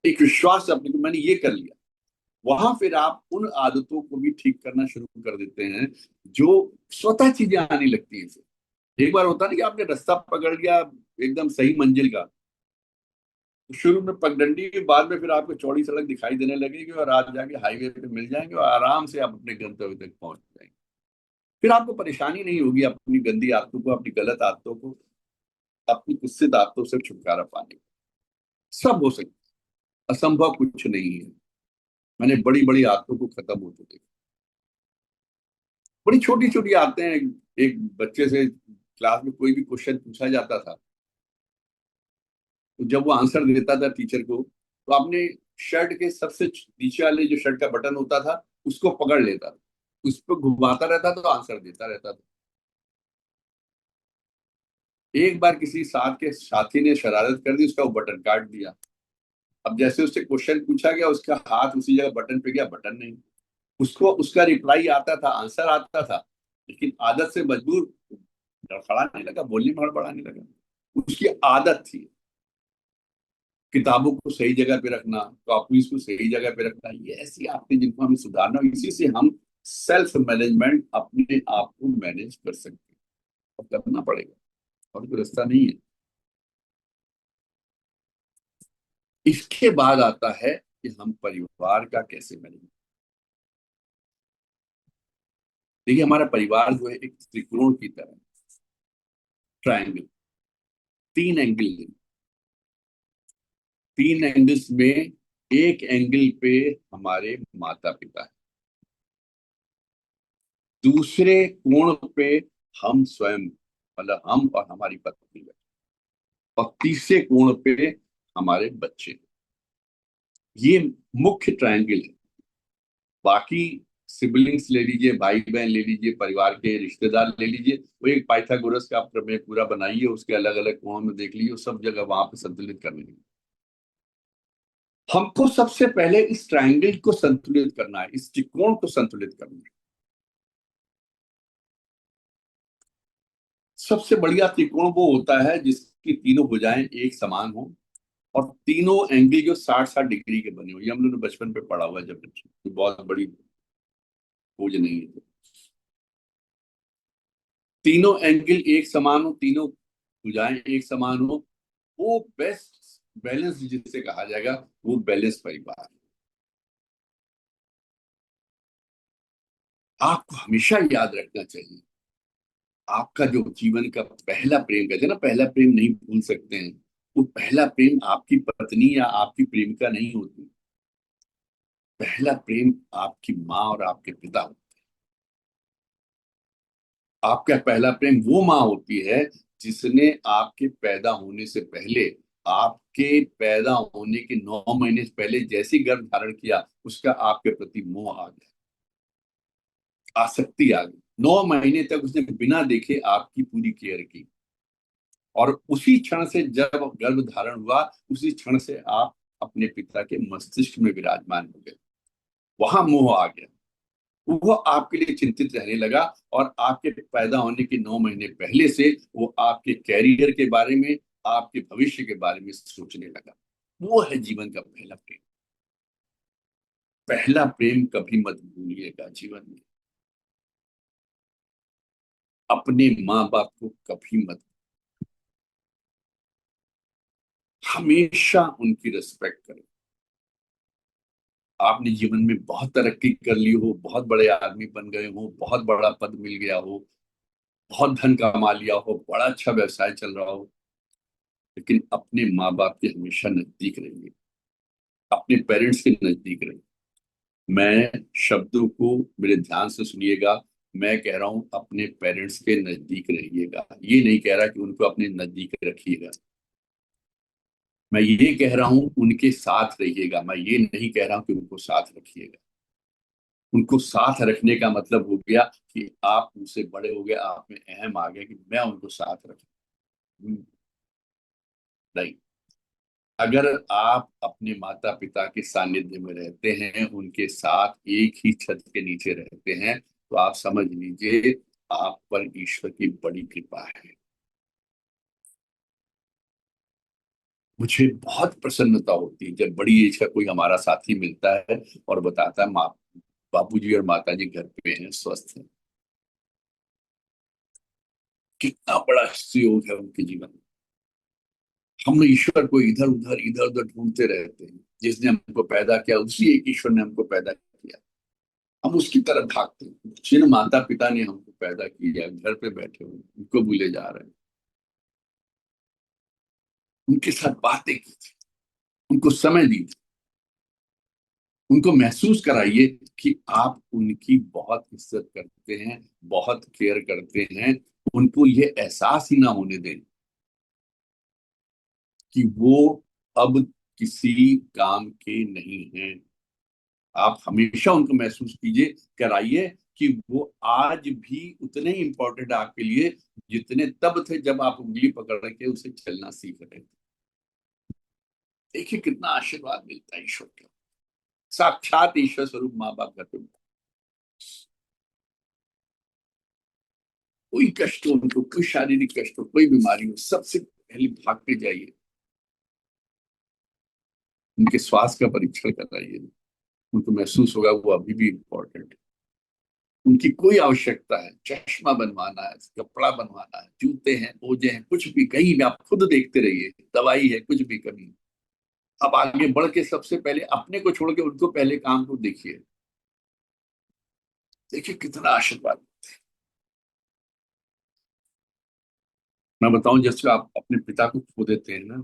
एक विश्वास अपने को, मैंने ये कर लिया। वहां फिर आप उन आदतों को भी ठीक करना शुरू कर देते हैं, जो स्वतः चीजें आने लगती हैं फिर। एक बार होता नहीं कि आपने रास्ता पकड़ लिया एकदम सही मंजिल का, तो शुरू में पगडंडी के बाद में फिर आपको चौड़ी सड़क दिखाई देने लगेगी, और आप जाके हाईवे पे मिल जाएंगे, और आराम से आप अपने गंतव्य तक पहुंच जाएंगे। फिर आपको परेशानी नहीं होगी अपनी गंदी आदतों को, अपनी गलत आदतों को, अपनी कुत्सित आदतों से छुटकारा पाने की। सब हो सकता है, असंभव कुछ नहीं है। मैंने बड़ी बड़ी आदतों को खत्म होते देखा। बड़ी छोटी छोटी आदतें हैं। एक बच्चे से क्लास में कोई भी क्वेश्चन पूछा जाता था, तो जब वो आंसर देता था टीचर को, तो आपने शर्ट के सबसे नीचे वाले जो शर्ट का बटन होता था उसको पकड़ लेता था, उस पर घुमाता रहता था तो आंसर देता रहता था। एक बार किसी साथ के साथी ने शरारत कर दी, उसका वो बटन काट दिया। अब जैसे उससे क्वेश्चन पूछा गया, उसका हाथ उसी जगह बटन पे गया, बटन नहीं। उसको उसका रिप्लाई आता था, आंसर आता था, लेकिन आदत से मजबूर लड़खड़ाने लगा, बोलने में हड़बड़ाने लगा। उसकी आदत थी किताबों को सही जगह पे रखना, कॉपीज को सही जगह पे रखना। ये ऐसी आदतें जिनको हमें सुधारना, इसी से हम सेल्फ मैनेजमेंट, अपने आप को मैनेज कर सकते हैं। और करना पड़ेगा, और कोई रास्ता नहीं है। इसके बाद आता है कि हम परिवार का कैसे मैनेज। देखिए, हमारा परिवार जो है एक त्रिकोण की तरह, ट्रायंगल, तीन एंगल है। तीन एंगल्स में एक एंगल पे हमारे माता पिता है, दूसरे कोण पे हम स्वयं, मतलब हम और हमारी पत्नी है, और तीसरे कोण पे हमारे बच्चे। ये मुख्य ट्रायंगल है। बाकी सिबलिंग्स ले लीजिए, भाई बहन ले लीजिए, परिवार के रिश्तेदार ले लीजिए, वो एक पाइथागोरस का आप प्रमेय पूरा बनाइए, उसके अलग अलग कोणों में देख लीजिए, सब जगह वहां पे संतुलित करने की। हमको सबसे पहले इस ट्रायंगल को संतुलित करना है, इस त्रिकोण को संतुलित करना है। सबसे बढ़िया त्रिकोण वो होता है जिसकी तीनों भुजाएं एक समान हो, और तीनों एंगल जो 60-60 डिग्री के बने हो। ये हम लोगों ने बचपन पे पढ़ा हुआ है जब बच्चे, तो बहुत बड़ी खोज नहीं है। तीनों एंगल एक समान हो, तीनों भुजाएं एक समान हो, वो बेस्ट बैलेंस जिसे कहा जाएगा, वो बैलेंस परिवार। आपको हमेशा याद रखना चाहिए, आपका जो जीवन का पहला प्रेम, कहते हैं ना पहला प्रेम नहीं भूल सकते हैं, वो पहला प्रेम आपकी पत्नी या आपकी प्रेमिका नहीं होती। पहला प्रेम आपकी माँ और आपके पिता होता है। आपका पहला प्रेम वो माँ होती है जिसने आपके पैदा होने से पहले, आपके पैदा होने के 9 महीने से पहले जैसे गर्भ धारण किया, उसका आपके प्रति मोह आ गया, आसक्ति आ गई। 9 महीने तक उसने बिना देखे आपकी पूरी केयर की, और उसी क्षण से जब गर्भ धारण हुआ, उसी क्षण से आप अपने पिता के मस्तिष्क में विराजमान हो गए। वहां मोह आ गया, वो आपके लिए चिंतित रहने लगा, और आपके पैदा होने के 9 महीने पहले से वो आपके कैरियर के बारे में, आपके भविष्य के बारे में सोचने लगा। वो है जीवन का पहला प्रेम। पहला प्रेम कभी मत भूलिएगा जीवन में। अपने माँ बाप को कभी मत, हमेशा उनकी रिस्पेक्ट करें। आपने जीवन में बहुत तरक्की कर ली हो, बहुत बड़े आदमी बन गए हो, बहुत बड़ा पद मिल गया हो, बहुत धन कमा लिया हो, बड़ा अच्छा व्यवसाय चल रहा हो, लेकिन अपने माँ बाप के हमेशा नजदीक रहिए, अपने पेरेंट्स के नजदीक रहिए। मैं शब्दों को मेरे ध्यान से सुनिएगा, मैं कह रहा हूं अपने पेरेंट्स के नजदीक रहिएगा, ये नहीं कह रहा कि उनको अपने नजदीक रखिएगा। मैं ये कह रहा हूं उनके साथ रहिएगा, मैं ये नहीं कह रहा हूं कि उनको साथ रखिएगा। उनको साथ रखने का मतलब हो गया कि आप उनसे बड़े हो गए, आप में अहम आ गया कि मैं उनको साथ रखूं। नहीं, अगर आप अपने माता पिता के सानिध्य में रहते हैं, उनके साथ एक ही छत के नीचे रहते हैं, तो आप समझ लीजिए आप पर ईश्वर की बड़ी कृपा है। मुझे बहुत प्रसन्नता होती है जब बड़ी एज का कोई हमारा साथी मिलता है और बताता है माँ, बापूजी और माता जी घर पे हैं, स्वस्थ हैं। कितना बड़ा सहयोग है उनके जीवन में। हम ईश्वर को इधर उधर ढूंढते रहते हैं। जिसने हमको पैदा किया उसी एक ईश्वर ने हमको पैदा किया, हम उसकी तरफ भागते हैं। जिन माता पिता ने हमको पैदा किया, घर पे बैठे हुए उनको भूले जा रहे हैं। उनके साथ बातें की थी, उनको समय दीजिए, उनको महसूस कराइए कि आप उनकी बहुत इज्जत करते हैं, बहुत केयर करते हैं। उनको ये एहसास ही ना होने दें कि वो अब किसी काम के नहीं हैं। आप हमेशा उनको महसूस कीजिए, कराइए कि वो आज भी उतने ही इंपॉर्टेंट आपके लिए जितने तब थे जब आप उंगली पकड़ के उसे चलना सीख रहे थे। देखिए कितना आशीर्वाद मिलता है ईश्वर का। साक्षात ईश्वर स्वरूप माँ बाप घर पे कोई कष्ट हो उनको, कोई शारीरिक कष्ट हो, कोई बीमारी हो, सबसे पहले भाग के जाइए, उनके स्वास्थ्य का परीक्षण कराइए। उनको महसूस होगा वो अभी भी इम्पोर्टेंट है। उनकी कोई आवश्यकता है, चश्मा बनवाना है, कपड़ा बनवाना है, जूते हैं, मोजे हैं, कुछ भी, कहीं भी आप खुद देखते रहिए, दवाई है, कुछ भी कमी। अब आगे बढ़ के सबसे पहले अपने को छोड़ के उनको पहले काम को देखिए। देखिए कितना आशीर्वाद। मैं बताऊं, जैसे आप अपने पिता को खो देते हैं ना,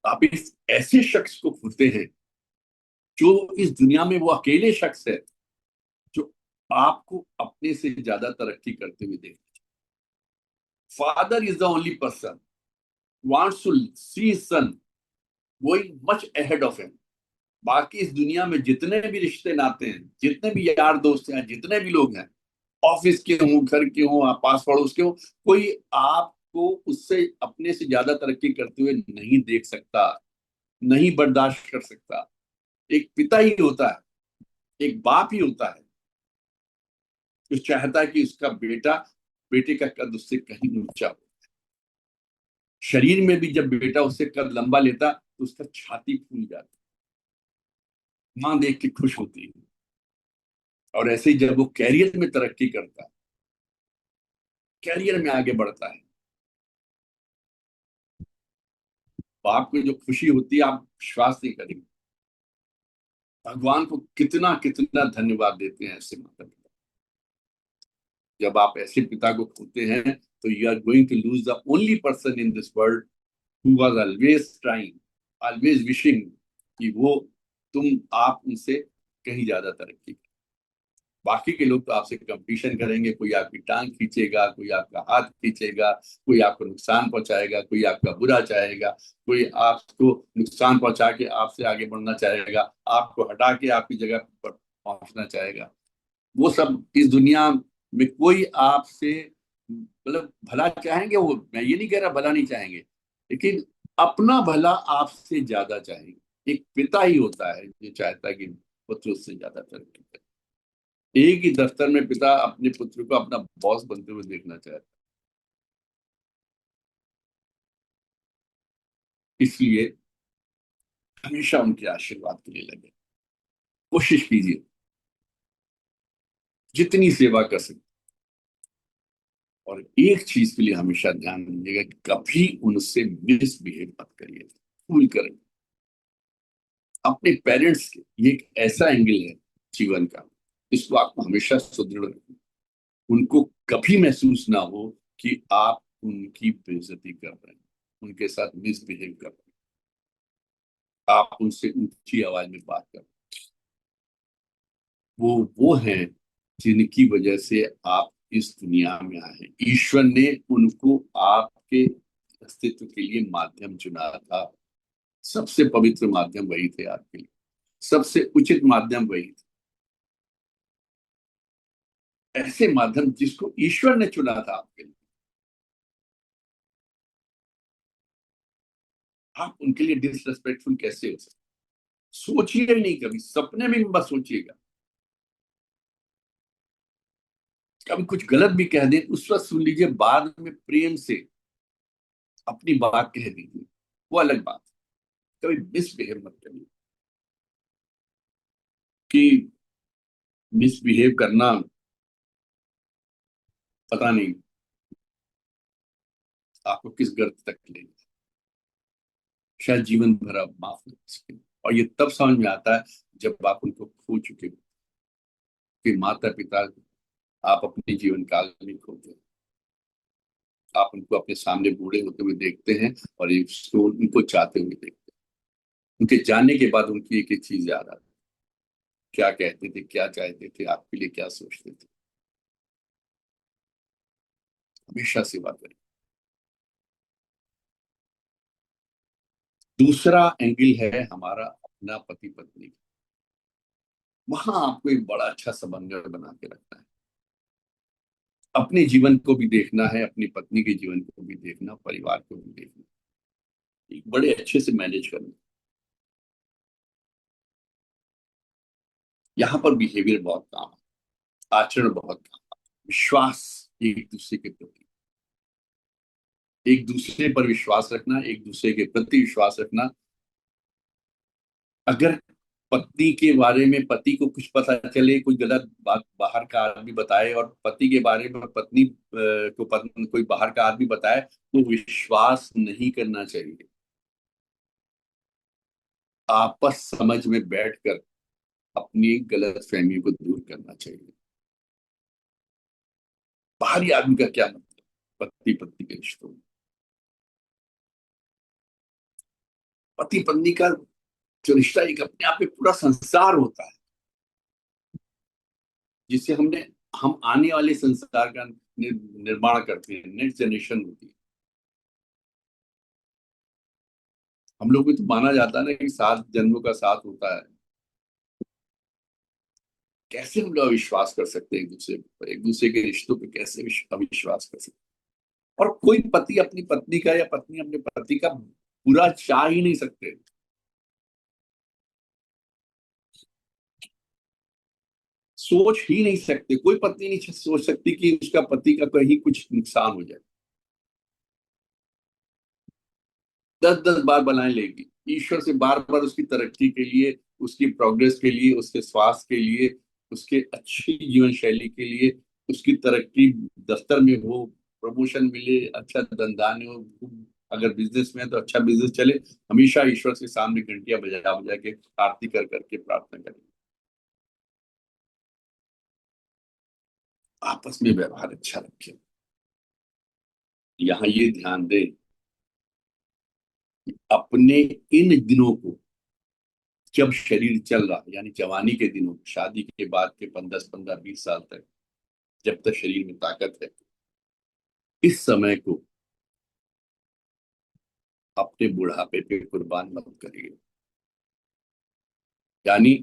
आप इस ऐसे शख्स को खोते हैं जो इस दुनिया में वो अकेले शख्स है जो आपको अपने से ज्यादा तरक्की करते हुए देख। Father is the only person wants to see his son going much ahead of him। बाकी इस दुनिया में जितने भी रिश्ते नाते हैं, जितने भी यार दोस्त हैं, जितने भी लोग हैं, ऑफिस के हों, घर के हों, पास पड़ोस के हों, कोई आपको उससे अपने से ज्यादा तरक्की करते हुए नहीं देख सकता, नहीं बर्दाश्त कर सकता। एक पिता ही होता है, एक बाप ही होता है जो चाहता है कि उसका बेटा, बेटे का कद उससे कहीं ऊंचा हो। शरीर में भी जब बेटा उससे कद लंबा लेता तो उसका छाती फूल जाती, मां देख के खुश होती है। और ऐसे ही जब वो कैरियर में तरक्की करता है, कैरियर में आगे बढ़ता है, बाप को जो खुशी होती है आप विश्वास नहीं करेंगे। भगवान को कितना कितना धन्यवाद देते हैं ऐसे माता पिता। जब आप ऐसे पिता को खोते हैं तो you are going to lose the only person in this world who was always trying, always wishing कि वो तुम आप उनसे कहीं ज्यादा तरक्की। बाकी के लोग तो आपसे कंपटीशन करेंगे, कोई आपकी टांग खींचेगा, कोई आपका हाथ खींचेगा, कोई आपको नुकसान पहुंचाएगा, कोई आपका बुरा चाहेगा, कोई आपको नुकसान पहुंचा के आपसे आगे बढ़ना चाहेगा, आपको हटा के आपकी जगह पर पहुंचना चाहेगा। वो सब इस दुनिया में कोई आपसे मतलब भला चाहेंगे, वो मैं ये नहीं कह रहा भला नहीं चाहेंगे, लेकिन अपना भला आपसे ज्यादा चाहेंगे। एक पिता ही होता है जो चाहता है कि पुत्र उससे ज्यादा तरक्की करे। एक ही दफ्तर में पिता अपने पुत्र को अपना बॉस बनते हुए देखना चाहता है। इसलिए हमेशा उनके आशीर्वाद के लिए लगे, कोशिश कीजिए जितनी सेवा कर सकते। और एक चीज के लिए हमेशा ध्यान दीजिएगा कि कभी उनसे मिसबिहेव मत करिए, भूल करें। अपने पेरेंट्स के ये एक ऐसा एंगल है जीवन का, इसको आपको हमेशा सुदृढ़ रखना। उनको कभी महसूस ना हो कि आप उनकी बेइज्जती कर रहे हैं, उनके साथ मिसबिहेव कर रहे हैं, आप उनसे ऊंची आवाज में बात कर रहे हैं। वो हैं जिनकी वजह से आप इस दुनिया में आए हैं। ईश्वर ने उनको आपके अस्तित्व के लिए माध्यम चुना था। सबसे पवित्र माध्यम वही थे आपके लिए, सबसे उचित माध्यम वही थे। ऐसे माध्यम जिसको ईश्वर ने चुना था आपके लिए, आप उनके लिए डिसरेस्पेक्टफुल कैसे हो सकते? सोचिए ही नहीं, कभी सपने में भी मत सोचिएगा। कभी कुछ गलत भी कह दें उस वक्त सुन लीजिए, बाद में प्रेम से अपनी बात कह दीजिए, वो अलग बात। कभी मिसबिहेव मत करिए, कि मिसबिहेव करना पता नहीं आपको किस गर्त तक ले, शायद जीवन भर आप माफ नहीं कर सके। और ये तब समझ में आता है जब आप उनको खो चुके हो, कि माता पिता आप अपने जीवन काल में खोते हैं। आप उनको अपने सामने बूढ़े होते हुए देखते हैं और उसको उनको चाहते हुए देखते हैं। उनके जाने के बाद उनकी एक एक चीज याद आती, क्या कहते थे, क्या चाहते थे, आपके लिए क्या सोचते थे। हमेशा सेवा करें। दूसरा एंगल है हमारा अपना पति पत्नी। वहां आपको एक बड़ा अच्छा समन्वय बना के रखना है। अपने जीवन को भी देखना है, अपनी पत्नी के जीवन को भी देखना, परिवार को भी देखना, एक बड़े अच्छे से मैनेज करना। यहाँ पर बिहेवियर बहुत काम है, आचरण बहुत काम है, विश्वास एक दूसरे के प्रति, एक दूसरे पर विश्वास रखना, एक दूसरे के प्रति विश्वास रखना। अगर पत्नी के बारे में पति को कुछ पता चले, कोई गलत बात बाहर का आदमी बताए, और पति के बारे में पत्नी को कोई बाहर का आदमी बताए, तो विश्वास नहीं करना चाहिए। आपस समझ में बैठकर अपनी गलत फहमी को दूर करना चाहिए। बाहरी आदमी का क्या मतलब पति पत्नी के रिश्तों में। पति पत्नी का जो रिश्ता एक अपने आप में पूरा संसार होता है, जिससे हम आने वाले संसार का निर्माण करते हैं, नेक्स्ट जनरेशन होती है। हम लोग में तो माना जाता है ना कि 7 जन्मों का साथ होता है। कैसे हम लोग अविश्वास कर सकते हैं एक दूसरे पर, एक दूसरे के रिश्तों पे कैसे अविश्वास कर सकते हैं। और कोई पति अपनी पत्नी का या पत्नी अपने पति का बुरा चाह ही नहीं सकते, सोच ही नहीं सकते। कोई पत्नी नहीं सोच सकती कि उसका पति का कहीं कुछ नुकसान हो जाए। 10-10 बार बनाए लेगी, ईश्वर से बार बार उसकी तरक्की के लिए, उसकी प्रोग्रेस के लिए, उसके स्वास्थ्य के लिए, उसके अच्छी जीवन शैली के लिए, उसकी तरक्की, दफ्तर में हो, प्रमोशन मिले, अच्छा धंधा हो, अगर बिजनेस में है तो अच्छा बिजनेस चले। हमेशा ईश्वर के सामने घंटियां बजा बजा के आरती कर करके प्रार्थना करें। आपस में व्यवहार अच्छा रखें। यहाँ ये ध्यान दें कि अपने इन दिनों को, जब शरीर चल रहा यानी जवानी के दिनों, शादी के बाद के 10, 15, 20 साल तक, जब तक शरीर में ताकत है, इस समय को अपने बुढ़ापे पे कुर्बान मत करिए। यानी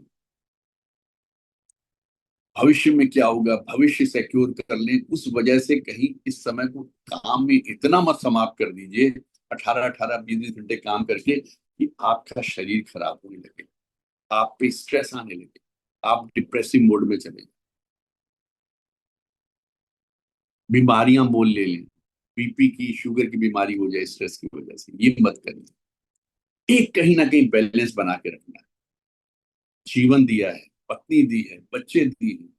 भविष्य में क्या होगा, भविष्य सिक्योर कर लें, उस वजह से कहीं इस समय को काम में इतना मत समाप्त कर दीजिए, 18-18, 20-20 घंटे काम करके, कि आपका शरीर खराब होने लगे, आप पे स्ट्रेस आने लगे, आप डिप्रेसिव मोड में चले, बीमारियां मोल ले लें, बीपी की, शुगर की बीमारी हो जाए स्ट्रेस की वजह से। ये मत करिए। एक कहीं ना कहीं बैलेंस बना के रखना है। जीवन दिया है, पत्नी दी है, बच्चे दिए हैं,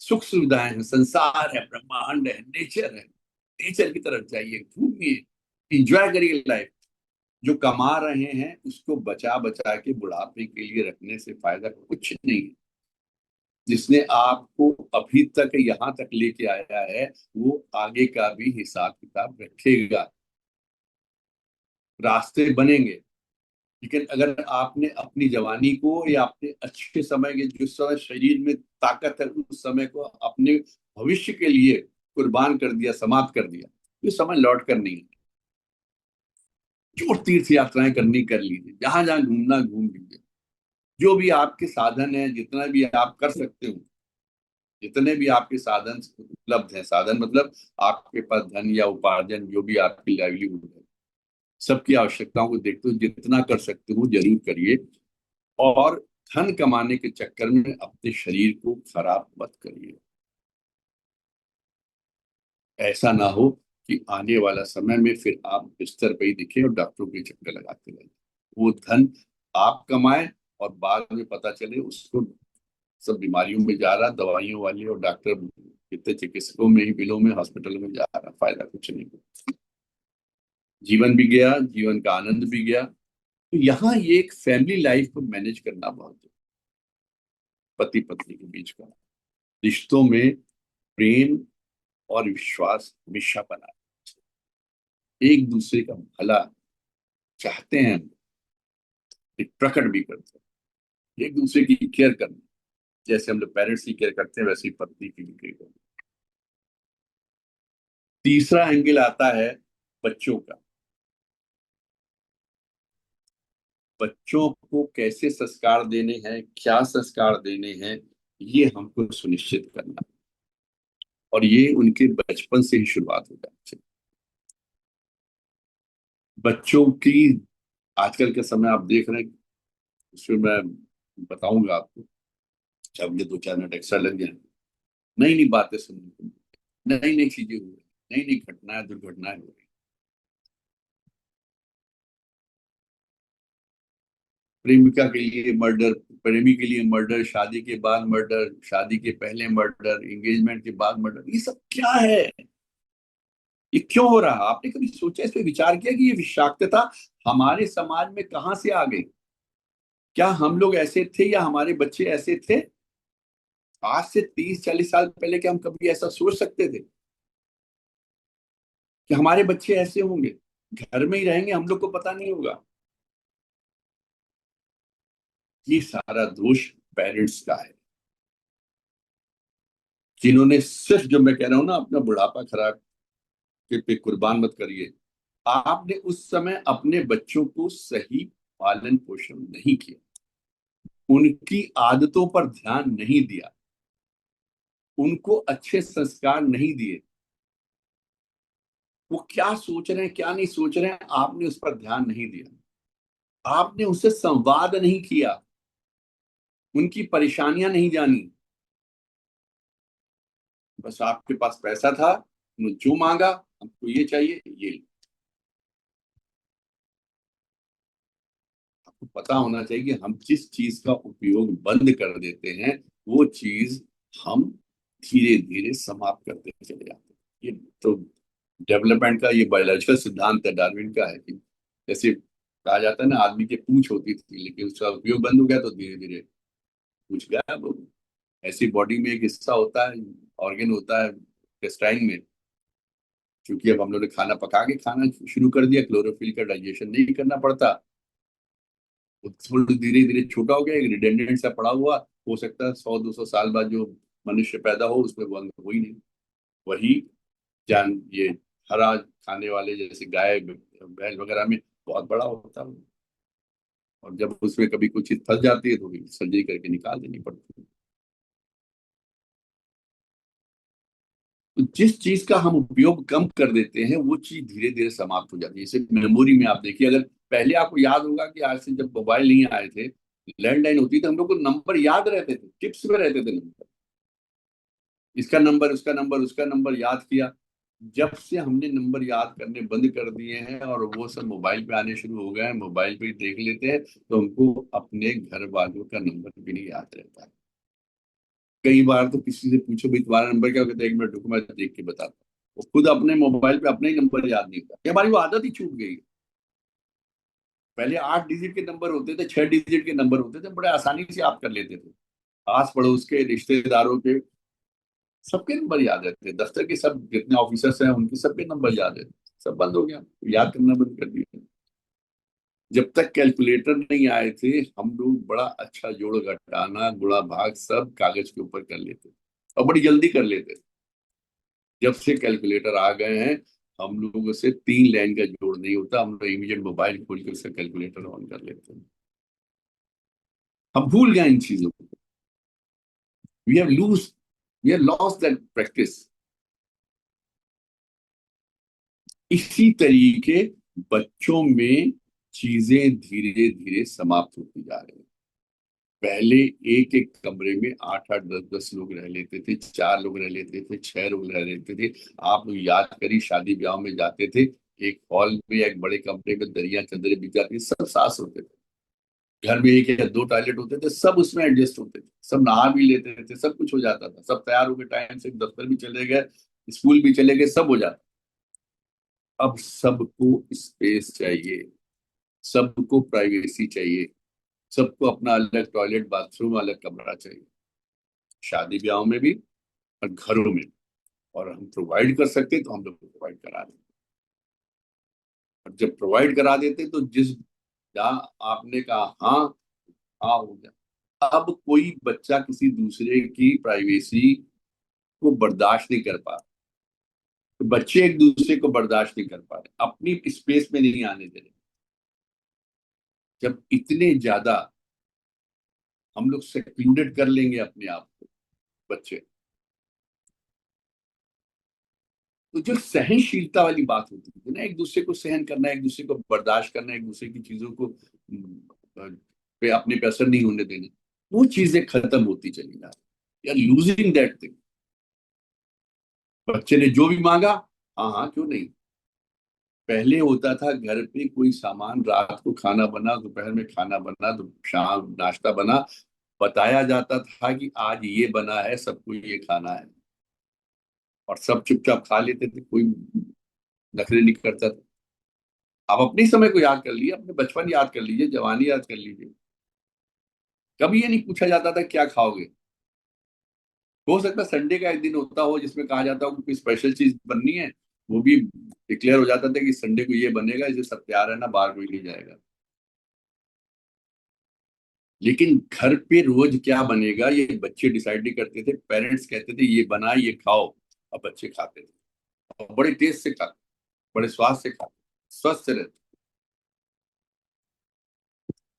सुख सुविधाएं हैं, संसार है, ब्रह्मांड है, नेचर है। नेचर की तरफ जाइए, घूमिए, इंजॉय करिए लाइफ। जो कमा रहे हैं उसको बचा बचा के बुढ़ापे के लिए रखने से फायदा कुछ नहीं है। जिसने आपको अभी तक यहाँ तक लेके आया है, वो आगे का भी हिसाब किताब रखेगा। रास्ते बनेंगे। लेकिन अगर आपने अपनी जवानी को या अपने अच्छे समय के, जिस समय शरीर में ताकत है, उस समय को अपने भविष्य के लिए कुर्बान कर दिया, समाप्त कर दिया, ये समय लौट कर नहीं है। जो तीर्थ यात्राएं करनी कर लीजिए, जहां जहां घूमना घूम लीजिए, जो भी आपके साधन है, जितना भी आप कर सकते हो, जितने भी आपके साधन उपलब्ध हैं, साधन मतलब आपके पास धन या उपार्जन, जो भी आपकी लाइवलीहुड है, सबकी आवश्यकताओं को देखते हुए जितना कर सकते हो जरूर करिए। और धन कमाने के चक्कर में अपने शरीर को खराब मत करिए। ऐसा ना हो कि आने वाला समय में फिर आप बिस्तर पे ही दिखे और डॉक्टरों के चक्कर लगाते रहे। वो धन आप कमाए और बाद में पता चले उसको सब बीमारियों में जा रहा, दवाइयों वाली और डॉक्टर कितने चिकित्सकों में ही, बिलों में, हॉस्पिटल में जा रहा, फायदा कुछ नहीं हुआ। जीवन भी गया, जीवन का आनंद भी गया। तो यहाँ ये एक फैमिली लाइफ को मैनेज करना बहुत जरूरी। पति पत्नी के बीच का रिश्तों में प्रेम और विश्वास हमेशा बना, एक दूसरे का भला चाहते हैं, एक प्रकट भी करते हैं, एक दूसरे की केयर करना, जैसे हम लोग पेरेंट्स की केयर करते हैं वैसे ही पत्नी की भी केयर करते हैं। तीसरा एंगल आता है बच्चों का। बच्चों को कैसे संस्कार देने हैं, क्या संस्कार देने हैं, ये हमको सुनिश्चित करना, और ये उनके बचपन से ही शुरुआत हो जानी चाहिए। बच्चों की आजकल के समय आप देख रहे हैं, उसमें मैं बताऊंगा आपको, जब मुझे 2-4 मिनट एक्स्ट्रा लग जाए, नई नई बातें सुनने को, नई नई चीजें हो रही, नई नई घटनाएं दुर्घटनाएं हो रही। प्रेमिका के लिए मर्डर, प्रेमी के लिए मर्डर, शादी के बाद मर्डर, शादी के पहले मर्डर, एंगेजमेंट के बाद मर्डर, ये सब क्या है? ये क्यों हो रहा? आपने कभी सोचा, इस पे विचार किया कि ये विषाक्तता हमारे समाज में कहाँ से आ गई? क्या हम लोग ऐसे थे या हमारे बच्चे ऐसे थे? आज से 30-40 साल पहले क्या हम कभी ऐसा सोच सकते थे कि हमारे बच्चे ऐसे होंगे, घर में ही रहेंगे, हम लोग को पता नहीं होगा? ये सारा दोष पेरेंट्स का है, जिन्होंने सिर्फ, जो मैं कह रहा हूं ना, अपना बुढ़ापा खराब के पे कुर्बान मत करिए। आपने उस समय अपने बच्चों को सही पालन पोषण नहीं किया, उनकी आदतों पर ध्यान नहीं दिया, उनको अच्छे संस्कार नहीं दिए। वो क्या सोच रहे हैं क्या नहीं सोच रहे हैं, आपने उस पर ध्यान नहीं दिया, आपने उससे संवाद नहीं किया, उनकी परेशानियां नहीं जानी। बस आपके पास पैसा था, उन्होंने जो मांगा, हमको ये चाहिए, ये। आपको पता होना चाहिए कि हम जिस चीज का उपयोग बंद कर देते हैं, वो चीज हम धीरे धीरे समाप्त करते चले जाते हैं। ये तो डेवलपमेंट का, ये बायोलॉजिकल सिद्धांत है, डार्विन का है, कि जैसे कहा जाता है ना, आदमी की पूंछ होती थी, लेकिन उसका उपयोग बंद हो गया तो धीरे धीरे पूंछ गायब हो गई। ऐसी बॉडी में एक हिस्सा होता है, ऑर्गन होता है इंटेस्टाइन में, क्योंकि अब हम लोग ने खाना पका के खाना शुरू कर दिया, क्लोरोफिल का डाइजेशन नहीं करना पड़ता, वो थोड़ा धीरे धीरे छोटा हो गया, एक रिडेंडेंट सा पड़ा हुआ, हो सकता है 100-200 साल बाद जो मनुष्य पैदा हो उसमें वो अंग हो ही नहीं। वही जान ये हरा खाने वाले जैसे गाय बैल वगैरह में बहुत बड़ा होता है, और जब उसमें कभी कुछ चीज फंस जाती है तो सर्जरी करके निकाल देनी पड़ती है। तो जिस चीज का हम उपयोग कम कर देते हैं, वो चीज धीरे धीरे समाप्त हो जाती है। जैसे मेमोरी में आप देखिए, अगर पहले आपको याद होगा कि आज से जब मोबाइल नहीं आए थे, लैंडलाइन होती थी, हम लोग को नंबर याद रहते थे, टिप्स में रहते थे नंबर, इसका नंबर उसका नंबर उसका नंबर याद किया। जब से हमने नंबर याद करने बंद कर दिए हैं और वो सब मोबाइल पे आने शुरू हो गए हैं, मोबाइल पे ही देख लेते हैं, तो हमको अपने घर वालों का नंबर भी नहीं याद रहता है। कई बार तो किसी से पूछो भाई तुम्हारा नंबर क्या, कहते हैं 1 मिनट रुको मैं देख के बताता हूँ। वो खुद अपने मोबाइल पे अपना ही नंबर याद नहीं होता, ये हमारी वो आदत ही छूट गई है। पहले 8 डिजिट के नंबर होते थे, 6 डिजिट के नंबर होते थे, बड़े आसानी से याद कर लेते थे। आस पड़ोस के, रिश्तेदारों के, सबके नंबर याद रहते हैं, दफ्तर के सब जितने ऑफिसर्स हैं उनके सबके नंबर याद रहते हैं। सब बंद हो गया, याद करना बंद कर दिया। जब तक कैलकुलेटर नहीं आए थे, हम लोग बड़ा अच्छा जोड़ घटाना गुणा भाग सब कागज के ऊपर कर लेते थे, और बड़ी जल्दी कर लेते थे। जब से कैलकुलेटर आ गए हैं, हम लोगों से 3 लाइन का जोड़ नहीं होता, हम लोग इमीडिएट मोबाइल खोल कर उसका कैलकुलेटर ऑन कर लेते हैं। हम भूल गए इन चीजों को। We have lose we have lost that practice. इसी तरीके बच्चों में चीजें धीरे धीरे समाप्त होती जा रही हैं। पहले एक एक कमरे में 8-8 10-10 लोग रह लेते थे, 4 लोग रह लेते थे, 6 लोग रह लेते थे। आप लोग याद करिए, शादी ब्याह में जाते थे, एक हॉल में, एक बड़े कमरे में दरिया चंदरे बिछ जाती, सब सास होते थे। घर में 1 या 2 टॉयलेट होते थे, सब उसमें एडजस्ट होते थे, सब नहा भी लेते थे, सब कुछ हो जाता था, सब तैयार होकर टाइम से दफ्तर भी चले गए, स्कूल भी चले गए, सब हो जाता। अब सबको स्पेस चाहिए, सबको प्राइवेसी चाहिए, सबको अपना अलग टॉयलेट बाथरूम अलग कमरा चाहिए, शादी ब्याह में भी और घरों में। और हम प्रोवाइड कर सकते तो हम लोग प्रोवाइड करा देते, और जब प्रोवाइड करा देते तो जिस जहाँ आपने कहा हाँ, हाँ हो गया। अब कोई बच्चा किसी दूसरे की प्राइवेसी को बर्दाश्त नहीं कर पा रहा। तो बच्चे एक दूसरे को बर्दाश्त नहीं कर पा रहे, अपनी स्पेस में नहीं आने दे रहे। जब इतने ज्यादा हम लोग सेक्लूडेड कर लेंगे अपने आप को, बच्चे, तो जो सहनशीलता वाली बात होती है ना, एक दूसरे को सहन करना, एक दूसरे को बर्दाश्त करना, एक दूसरे की चीजों को पे अपने पे असर नहीं होने देना, वो चीजें खत्म होती चली जा रही, यार लूजिंग दैट थिंग। बच्चे ने जो भी मांगा, हाँ हाँ क्यों नहीं। पहले होता था घर पे कोई सामान, रात को खाना बना, दोपहर में खाना बना, तो शाम नाश्ता बना, बताया जाता था कि आज ये बना है, सबको ये खाना है, और सब चुपचाप खा लेते थे, कोई नखरे नहीं करता था। आप अपने समय को याद कर लीजिए, अपने बचपन याद कर लीजिए, जवानी याद कर लीजिए, कभी ये नहीं पूछा जाता था क्या खाओगे। हो सकता है संडे का एक दिन होता हो जिसमें कहा जाता हो कि कोई स्पेशल चीज बननी है, वो भी डिक्लेयर हो जाता था कि संडे को ये बनेगा, इसे सब तैयार है ना, बाहर कोई नहीं जाएगा। लेकिन घर पे रोज क्या बनेगा ये बच्चे डिसाइड नहीं करते थे, पेरेंट्स कहते थे ये बना, ये खाओ, और बच्चे खाते थे, और बड़े टेस्ट से खाते, बड़े स्वाद से खाते, स्वस्थ रहते।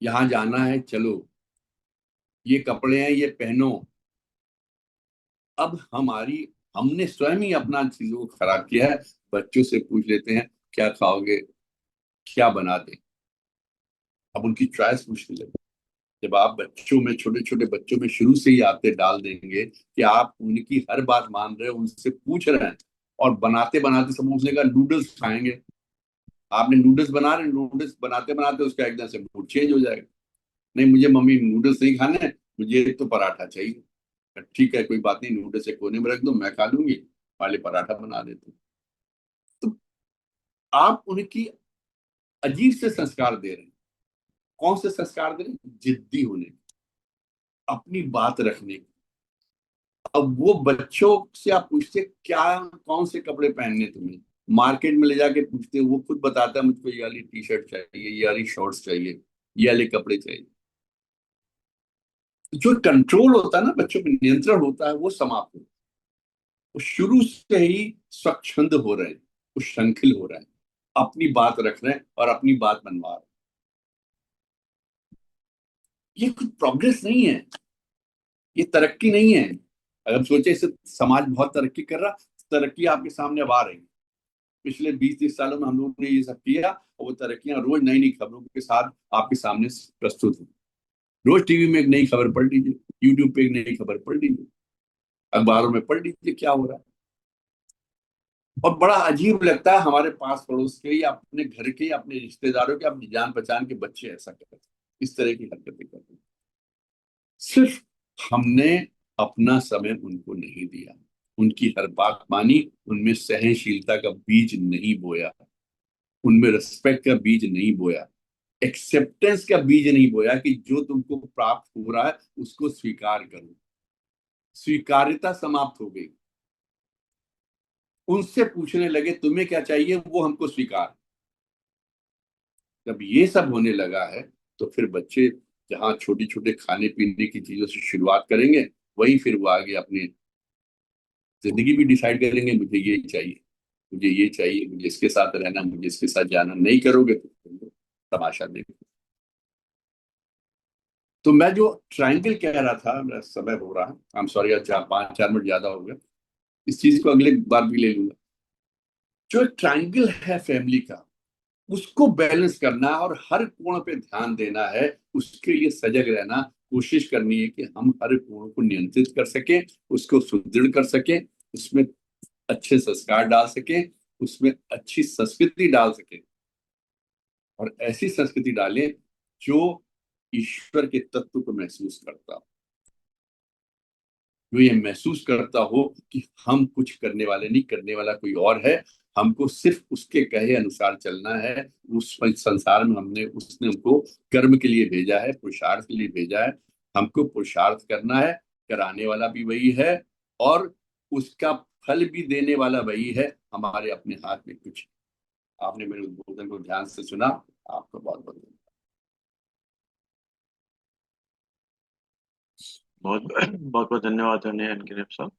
यहाँ जाना है चलो, ये कपड़े हैं ये पहनो। अब हमने स्वयं ही अपना चीजों को खराब किया है। बच्चों से पूछ लेते हैं क्या खाओगे, क्या बना दे, अब उनकी चॉइस पूछने लगे। जब आप बच्चों में, छोटे छोटे बच्चों में शुरू से ही आते डाल देंगे कि आप उनकी हर बात मान रहे हो, उनसे पूछ रहे हैं, और बनाते बनाते सब उसने कहा नूडल्स खाएंगे, आपने नूडल्स बना रहे, नूडल्स बनाते बनाते उसका एकदम से मूड चेंज हो जाएगा। नहीं मुझे मम्मी नूडल्स नहीं खाने हैं, मुझे तो पराठा चाहिए। ठीक है कोई बात नहीं, नूडल्स एक कोने में रख दो, मैं खा लूंगी, वाले पराठा बना देते। तो आप उनकी अजीब से संस्कार दे रहे हैं। कौन से संस्कार दे रहे हैं? जिद्दी होने, अपनी बात रखने। अब वो बच्चों से आप पूछते क्या, कौन से कपड़े पहनने तुम्हें, मार्केट में ले जाके पूछते, वो खुद बताता है मुझको ये वाली टी शर्ट चाहिए, ये वाली शॉर्ट्स चाहिए, ये वाले कपड़े चाहिए। जो कंट्रोल होता है ना, बच्चों में नियंत्रण होता है, वो समाप्त होता है। वो शुरू से ही स्वच्छंद हो रहे हैं, वो श्रृंखल हो रहे हैं, अपनी बात रख रहे हैं और अपनी बात मनवा रहे हैं। ये कुछ प्रोग्रेस नहीं है, ये तरक्की नहीं है। अगर सोचे इसे समाज बहुत तरक्की कर रहा, तरक्की आपके सामने अब आ रही है। पिछले 20-30 सालों में हम लोगों ने ये सब किया, और वो तरक्कियां रोज नई नई खबरों के साथ आपके सामने प्रस्तुत है। रोज टीवी में एक नई खबर पढ़ लीजिए, यूट्यूब पे एक नई खबर पढ़ लीजिए, अखबारों में पढ़ लीजिए क्या हो रहा है। और बड़ा अजीब लगता है हमारे पास पड़ोस के या अपने घर के या अपने रिश्तेदारों के, अपनी जान पहचान के बच्चे ऐसा करते हैं, इस तरह की हरकतें करते हैं। सिर्फ हमने अपना समय उनको नहीं दिया, उनकी हर बात मानी, उनमें सहनशीलता का बीज नहीं बोया, उनमें रिस्पेक्ट का बीज नहीं बोया, एक्सेप्टेंस का बीज नहीं बोया कि जो तुमको प्राप्त हो रहा है उसको स्वीकार करो। स्वीकार्यता समाप्त हो गई। उनसे पूछने लगे तुम्हें क्या चाहिए, वो हमको स्वीकार। जब ये सब होने लगा है, तो फिर बच्चे जहाँ छोटे छोटे खाने पीने की चीजों से शुरुआत करेंगे, वही फिर वो आगे अपनी जिंदगी भी डिसाइड करेंगे, मुझे ये चाहिए, मुझे ये चाहिए, मुझे इसके साथ रहना, मुझे इसके साथ जाना, नहीं करोगे तो तुम तमाशा देखो। तो मैं जो ट्रायंगल कह रहा था, मेरा समय हो रहा है, आई एम सॉरी, 4-5 मिनट ज्यादा हो गया, इस चीज को अगले बार भी ले लूंगा। जो ट्रायंगल है फैमिली का, उसको बैलेंस करना है और हर कोण पे ध्यान देना है, उसके लिए सजग रहना, कोशिश करनी है कि हम हर कोण को नियंत्रित कर सकें, उसको सुदृढ़ कर सकें, उसमें अच्छे संस्कार डाल सकें, उसमें अच्छी संस्कृति डाल सकें, और ऐसी संस्कृति डालें जो ईश्वर के तत्व को महसूस करता हो, जो ये महसूस करता हो कि हम कुछ करने वाले नहीं, करने वाला कोई और है, हमको सिर्फ उसके कहे अनुसार चलना है। उस संसार में उसने हमको कर्म के लिए भेजा है, पुरुषार्थ के लिए भेजा है, हमको पुरुषार्थ करना है, कराने वाला भी वही है, और उसका फल भी देने वाला वही है, हमारे अपने हाथ में कुछ। आपने मेरे उद्बोधन को ध्यान से सुना, आपका बहुत बहुत धन्यवाद। बहुत बहुत बहुत धन्यवाद आदरणीय एनके साहब।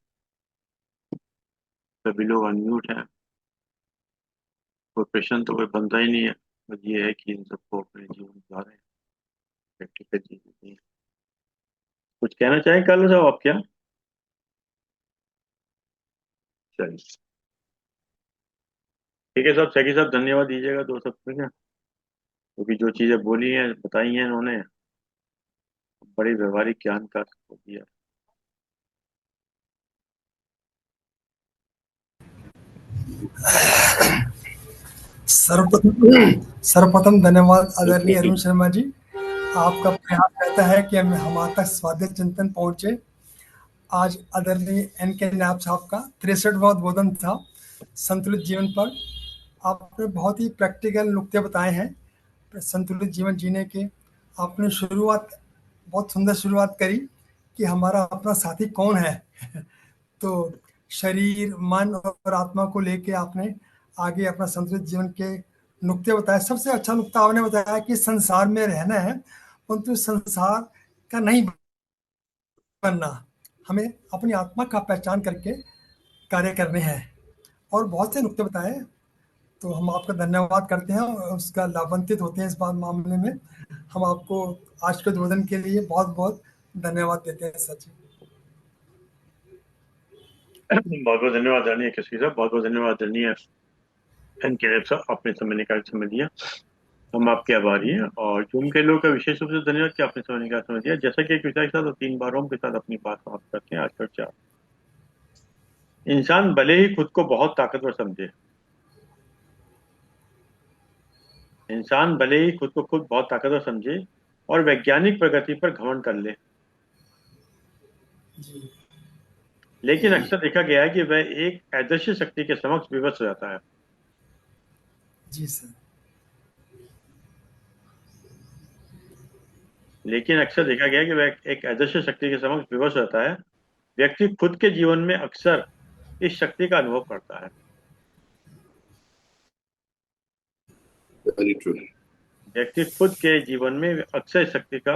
सभी लोग अनम्यूट हैं, कोई प्रश्न तो कोई बनता ही नहीं है। बस ये है कि इन सबको अपने जीवन गुजारें, व्यक्तिगत जीवन में। कुछ कहना चाहें कालू साहब आप क्या? चलिए ठीक है साहब, सैकी साहब धन्यवाद दीजिएगा दो शब्द में, क्योंकि जो चीजें बोली हैं बताई हैं इन्होंने, बड़ी व्यवहारिक ज्ञान का हो दिया। सर्वप्रथम धन्यवाद आदरणीय अरुण शर्मा जी। आपका प्रयास रहता है कि हमारे तक स्वादिष्ट चिंतन पहुंचे। आज आदरणीय एनके नायब साहब का 63वां उद्बोधन था संतुलित जीवन पर। आपने बहुत ही प्रैक्टिकल नुक्ते बताए हैं संतुलित जीवन जीने के। आपने शुरुआत बहुत सुंदर शुरुआत करी कि हमारा अपना साथी कौन है। तो शरीर मन और आत्मा को लेके आपने आगे अपना संतुलित जीवन के नुक्ते बताए। सबसे अच्छा नुक्ता आपने बताया कि संसार में रहना है परंतु संसार का नहीं बनना, हमें अपनी आत्मा का पहचान करके कार्य करने हैं। और बहुत से नुक्ते बताए, तो हम आपका धन्यवाद करते हैं और उसका लाभान्वित होते हैं। इस बात मामले में हम आपको आज के उद्बोधन के लिए बहुत बहुत धन्यवाद देते हैं सचिव। बहुत बहुत धन्यवाद आदरणीय केसरी साहब, बहुत बहुत धन्यवाद आदरणीय एनके साहब, आपने समय निकाल समय दिया, हम आपके आभारी हैं। और जूम के लोगों का विशेष रूप से धन्यवाद कि आपने समय निकाल समय दिया। जैसा कि एक विषय के साथ और 3 बारों के साथ अपनी बात समाप्त करते हैं आज चर्चा। इंसान भले ही खुद को बहुत ताकतवर समझे, इंसान भले ही खुद को खुद बहुत ताकतवर समझे और वैज्ञानिक प्रगति पर घमंड कर ले, लेकिन अक्सर देखा गया है कि वह एक अदृश्य शक्ति के समक्ष विवश हो जाता है। जी सर। लेकिन अक्सर देखा गया है कि वह एक अदृश्य शक्ति के समक्ष विवश हो जाता है। व्यक्ति खुद के जीवन में अक्सर इस शक्ति का अनुभव करता है। Very true. व्यक्ति खुद के जीवन में अक्सर इस शक्ति का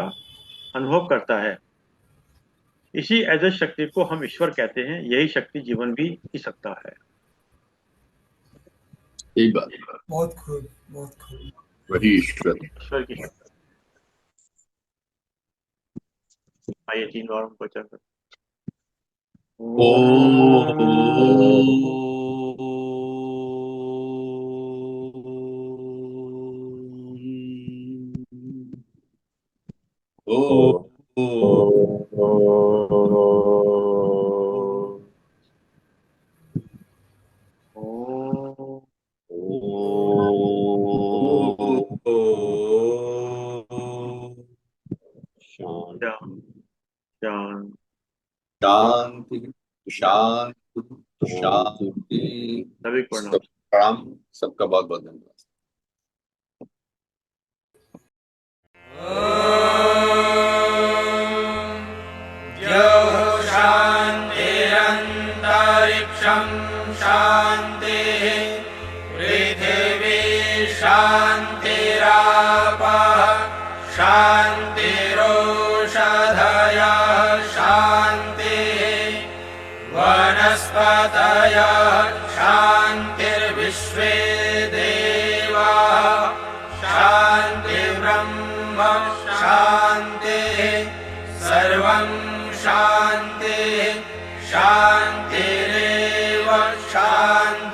अनुभव करता है। इसी अदृश्य शक्ति को हम ईश्वर कहते हैं। यही शक्ति जीवन भी जी सकता है। सही बात। बहुत खूब, बहुत खूब। वही ईश्वर की शक्ति। आइए 3 बार हमको चल शांति शांति शांति। सभी को प्रणाम। सबका बहुत बहुत धन्यवाद। शान्तिरन्तरिक्षं शान्तिः पृथिवी शान्तिरापः शान्तिरोषधयः शान्तिः वनस्पतयः शान्तिर्विश्वे देवाः शान्तिर्ब्रह्म शान्तिः सर्वं शान्तिः शान्तिरेव शान्तिः।